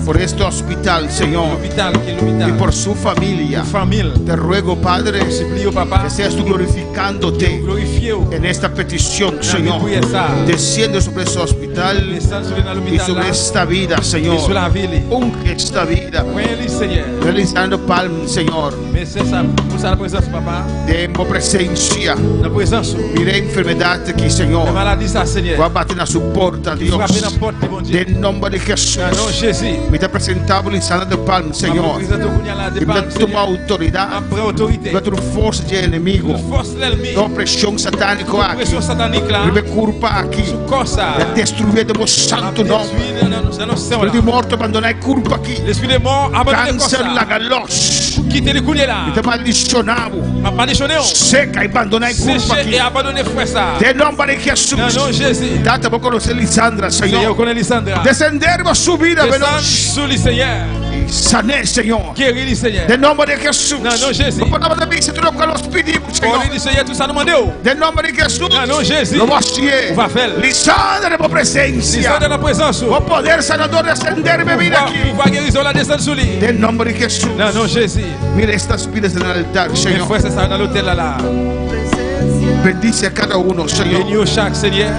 por este hospital, Señor, L'hôpital qui est l'hôpital. y por su familia. Famille. Te ruego, Padre, Supplie au papa. que seas tú glorificándote Glorifiez-vous. en esta petición, Dans Señor. prier ça. Desciende sobre ese hospital Descends sur dans y l'hôpital sobre là. esta vida, Et Señor. sur la ville. Unge esta vida. Priez-lui Seigneur. Realizando palm, Señor. Mais c'est ça. Pour ça la présence papa. Demos presencia. La présence. Mire enfermedad aquí, La Señor. maladie ça Seigneur. Va a batir a su puerta, Dios. Frappez dans la porte de bon Dieu. En nombre de Jesús. Dans le nom de Jésus. Me te presentamos Lisandra de Palm, Señor. Présente au Kounia là Y de me palme toma Seigneur. autoridad. Après autorité. Nuestra fuerza de enemigo. Force l'ennemi. No presión satánico aquí. Pression satanique là. Y me culpa aquí. Corps ça. Destruyendo santo nombre. Détruit dans nos sang Espíritu là. muerto, abandonai culpa aquí. L'esprit des morts abandonne le corps Cáncer la ça. galos. Quittez le Kounia là. Y te maldicionamos. M'a malditionné. Seca y abandonai culpa Séché aquí. et abandonné frère ça. De nombre de Jesús. Dans le nom de Jésus. Date a conocer Lisandra, Seigneur, Señor. connaît Lysandra. Descendernos su vida, Descends veloz. sous le Seigneur. y sané, Señor. Guéris, Seigneur. Del nombre de Jesús. Dans le nom de Jésus. Por palabra de mí, si tú lo los pedimos, Pour Señor. lui, Seigneur, tout ça nous demande. Del nombre de Jesús. Dans le nom de Jésus. Lo vacié. On va faire. Lisada de tu Si presencia. ça dans la présence. Oh poder sanador descenderme, mira aquí. Pouvoir guérison la descendre sur lui. Del nombre de Jesús. Dans le nom de Jésus. Mira estas vidas en el altar, Mes Señor. frères, c'est ça dans l'hôtel là. Bendice a cada uno, Señor. Bénis chaque Seigneur.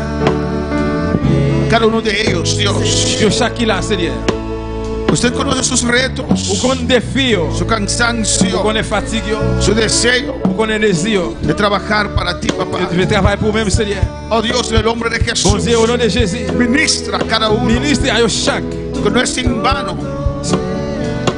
Cada uno de ellos, Dios. Dieu chaque qui là, Seigneur. Usted conoce sus Ou retos, qu'on défie, su ou cansancio, qu'on est fatigué, su deseo ou qu'on est désir. de trabajar para ti, papá. Je vais travailler pour même Seigneur. Oh Dios, en el nombre de Bon Jesús, Dieu, au nom de Jésus. ministra a cada uno, Ministre à chaque. que no es en vano.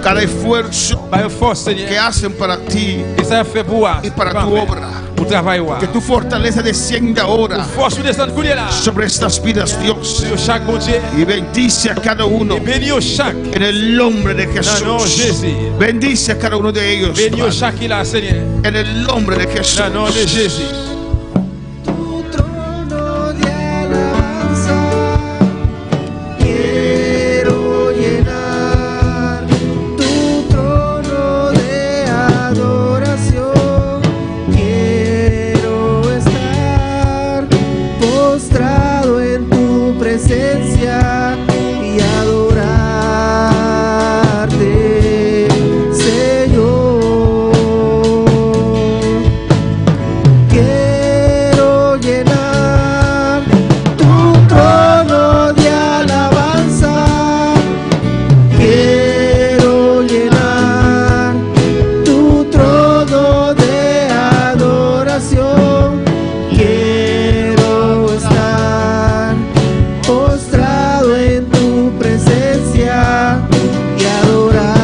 Cada esfuerzo Par force, que Seigneur. hacen para ti Et ça fait pour y para tu obra. Pour travailler. Que tu fortaleza descienda ahora Force de descendre couler là. sobre estas vidas, Dios. Sur chaque bon Dieu. Y bendice a cada uno Et bénis chaque. en el nombre de Dans le nom de Jesús. Jésus. Bendice a cada uno de ellos, Bénis Padre, chaque qui là, Seigneur. en el nombre de Jesús. Dans le nom de Jésus. Tu trono de alabanza quiero llenar, tu trono de adoración quiero estar postrado en tu presencia y adorarte, Señor. Quiero llenar tu trono de alabanza. Quiero llenar tu trono de adoración. Quiero estar postrado en tu presencia y adorarte.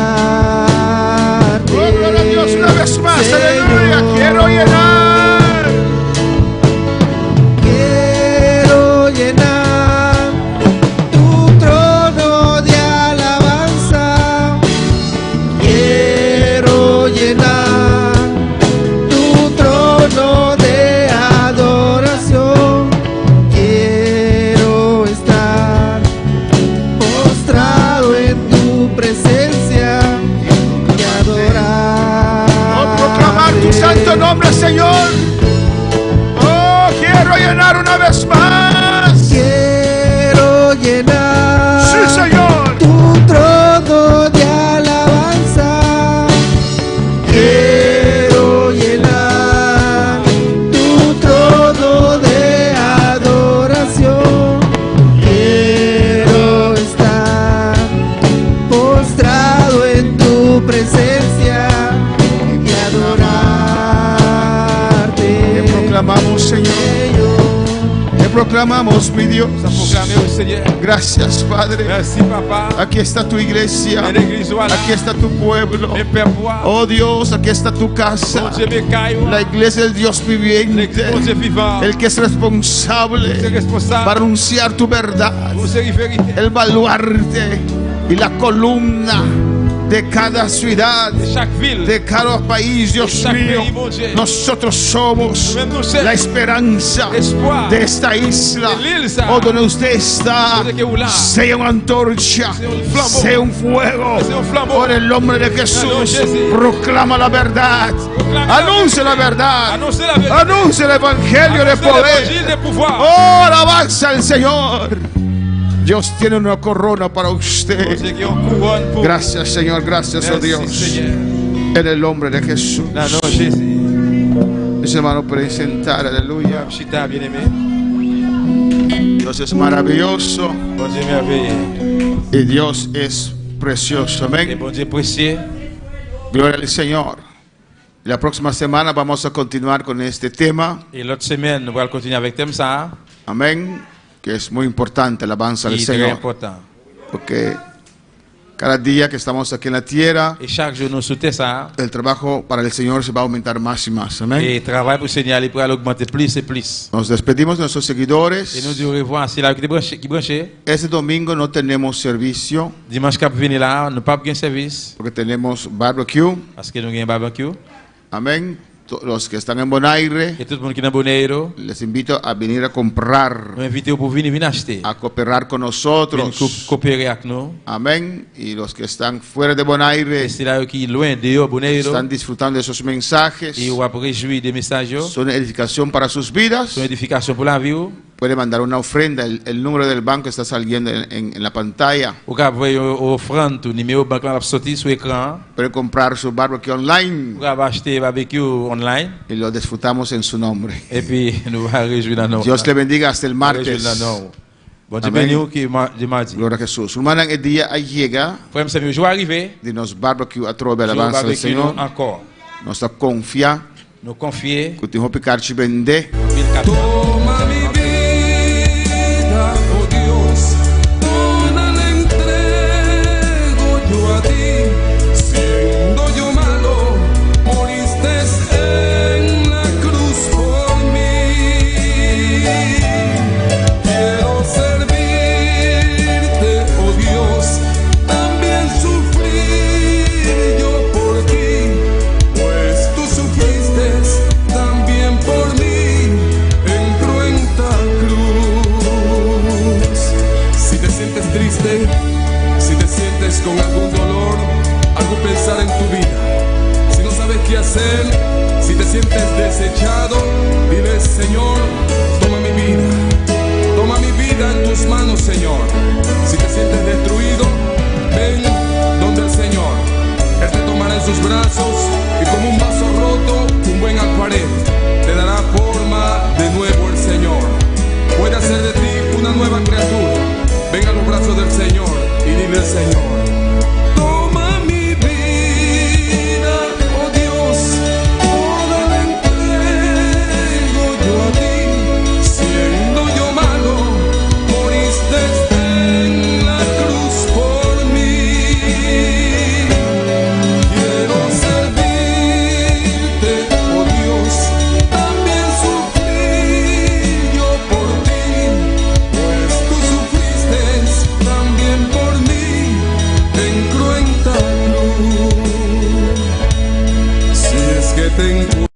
Oh, gloria a Dios, una vez más, aleluya. Señor. Quiero llenar. Quiero llenar tu trono de alabanza. Quiero llenar tu trono de adoración. Quiero estar postrado en tu presencia y adorarte. Oh, proclamar tu santo nombre, Señor. Oh, quiero llenar una vez más. Quiero llenar Sí, Señor. tu trono de alabanza. Quiero llenar tu trono de adoración. Quiero estar postrado en tu presencia y adorarte. Te proclamamos, Señor. Te proclamamos, mi Dios. Ça proclamer au Seigneur. Gracias, Padre. Merci, Papa. Aquí está tu iglesia. Et l'église, voilà. Aquí está tu pueblo. Mes pères, voir. Oh Dios, aquí está tu Mon casa. Dieu, mes cailloux. La iglesia del Dios viviente. L'église, mon Dieu vivant. El que es C'est responsable responsable. para anunciar tu verdad. Pour se vérité. El baluarte y la columna de cada ciudad, De chaque ville. de cada país, Dios chaque mío. pays, mon Dieu. Nosotros somos Nous sommes la esperanza l'espoir de esta isla. de l'île, ça. O donde usted está, Donde que ula. sea una antorcha, Sea un flambeau. sea un fuego. Sea un flambeau. Por el nombre de Dans le nom de Jesús, Jésus. proclama la verdad. Proclame la Anuncia la vérité. verdad. Annoncez la vérité. Anuncia el evangelio de Annoncez poder. l'évangile de pouvoir. Oh, alabanza al Señor. Dios tiene una corona para Mon usted. Dieu, qui ont couronne pour Gracias, Señor. Gracias, oh Merci, Dios. Seigneur. En el nombre de Jesús. Dans le nom de Jésus. Mis hermanos, pueden sentar. Aleluya. Chita, bien-aimé. Dios es maravilloso Bon Dieu merveilleux. y Dios es precioso. Et Amén. bon Dieu précieux. Gloria al Señor. La próxima semana vamos a continuar con este tema. Et l'autre semaine, nous allons continuer avec thème ça. Amén. Que es muy importante, la alabanza Qui del est très Señor. important. Porque cada día que estamos aquí en la tierra, Et chaque jour, nous souhaitons ça. el trabajo para el Señor se va a aumentar más y más. Amén. Et le travail pour le Seigneur, il pourra augmenter plus et plus. Nos despedimos de nuestros Et nous seguidores. disons au revoir. C'est là qui branché. Este domingo no tenemos servicio Dimanche, cap venir là, nous pas bien service. porque tenemos barbecue. Parce que nous avons un barbecue. Amén. Los que están en Bonaire, Et tout le monde qui est dans Bonaire, les invito a venir a comprar, nous invitons pour venir acheter. a cooperar con Venir nosotros. coopérer avec nous. Amén. Y los que están fuera de Bonaire Et c'est là qui est loin, dehors, Bonaire. están disfrutando de esos mensajes. Et on va réjouir des messages. Son edificación para sus vidas. Son édification pour la vie. Puede mandar una ofrenda. El número del banco está saliendo en la pantalla. Ou ka voye offrande, tout numéro banque là sorti sur écran. Puede comprar su barbecue online Ou ka acheter barbecue online. y lo disfrutamos en su nombre. Et puis nous va réjouir dans nos. Dios le bendiga hasta el Réjouir martes. dans nos. Bon Dieu Amén. béni qui de mardi. Gloria a Jesús. Hermana, el día llega Frère Samuel, je vais arriver. de nos barbecue a trove Je alabanza del barbecue Señor. encore. Nos confía Nous confier. que tu picarci bende. 1004. Toma mi vida, oh Dios, toda la entrego yo a ti. Siendo yo malo, moriste en la cruz por mí. Quiero servirte, oh Dios, también sufrir yo por ti, pues tú sufriste también por mí en cruenta cruz. Si te sientes triste, si te sientes con algún dolor, algún pensar en tu vida, si no sabes qué hacer, si te sientes desechado, dile: Señor, toma mi vida en tus manos, Señor. Si te sientes destruido, ven donde el Señor. Él te tomará en sus brazos y como un vaso roto, un buen alfarero, te dará forma de nuevo el Señor. Puede hacer de ti una nueva criatura. Ven a los brazos del Señor y dile al Señor: toma mi vida, oh Dios, toda la entrego yo a ti. Siendo yo malo, moriste en la cruz por mí. Quiero servirte, oh Dios, también sufrir yo por ti, pues tú sufriste también por mí en cruenta cruz. Si es que te encuentro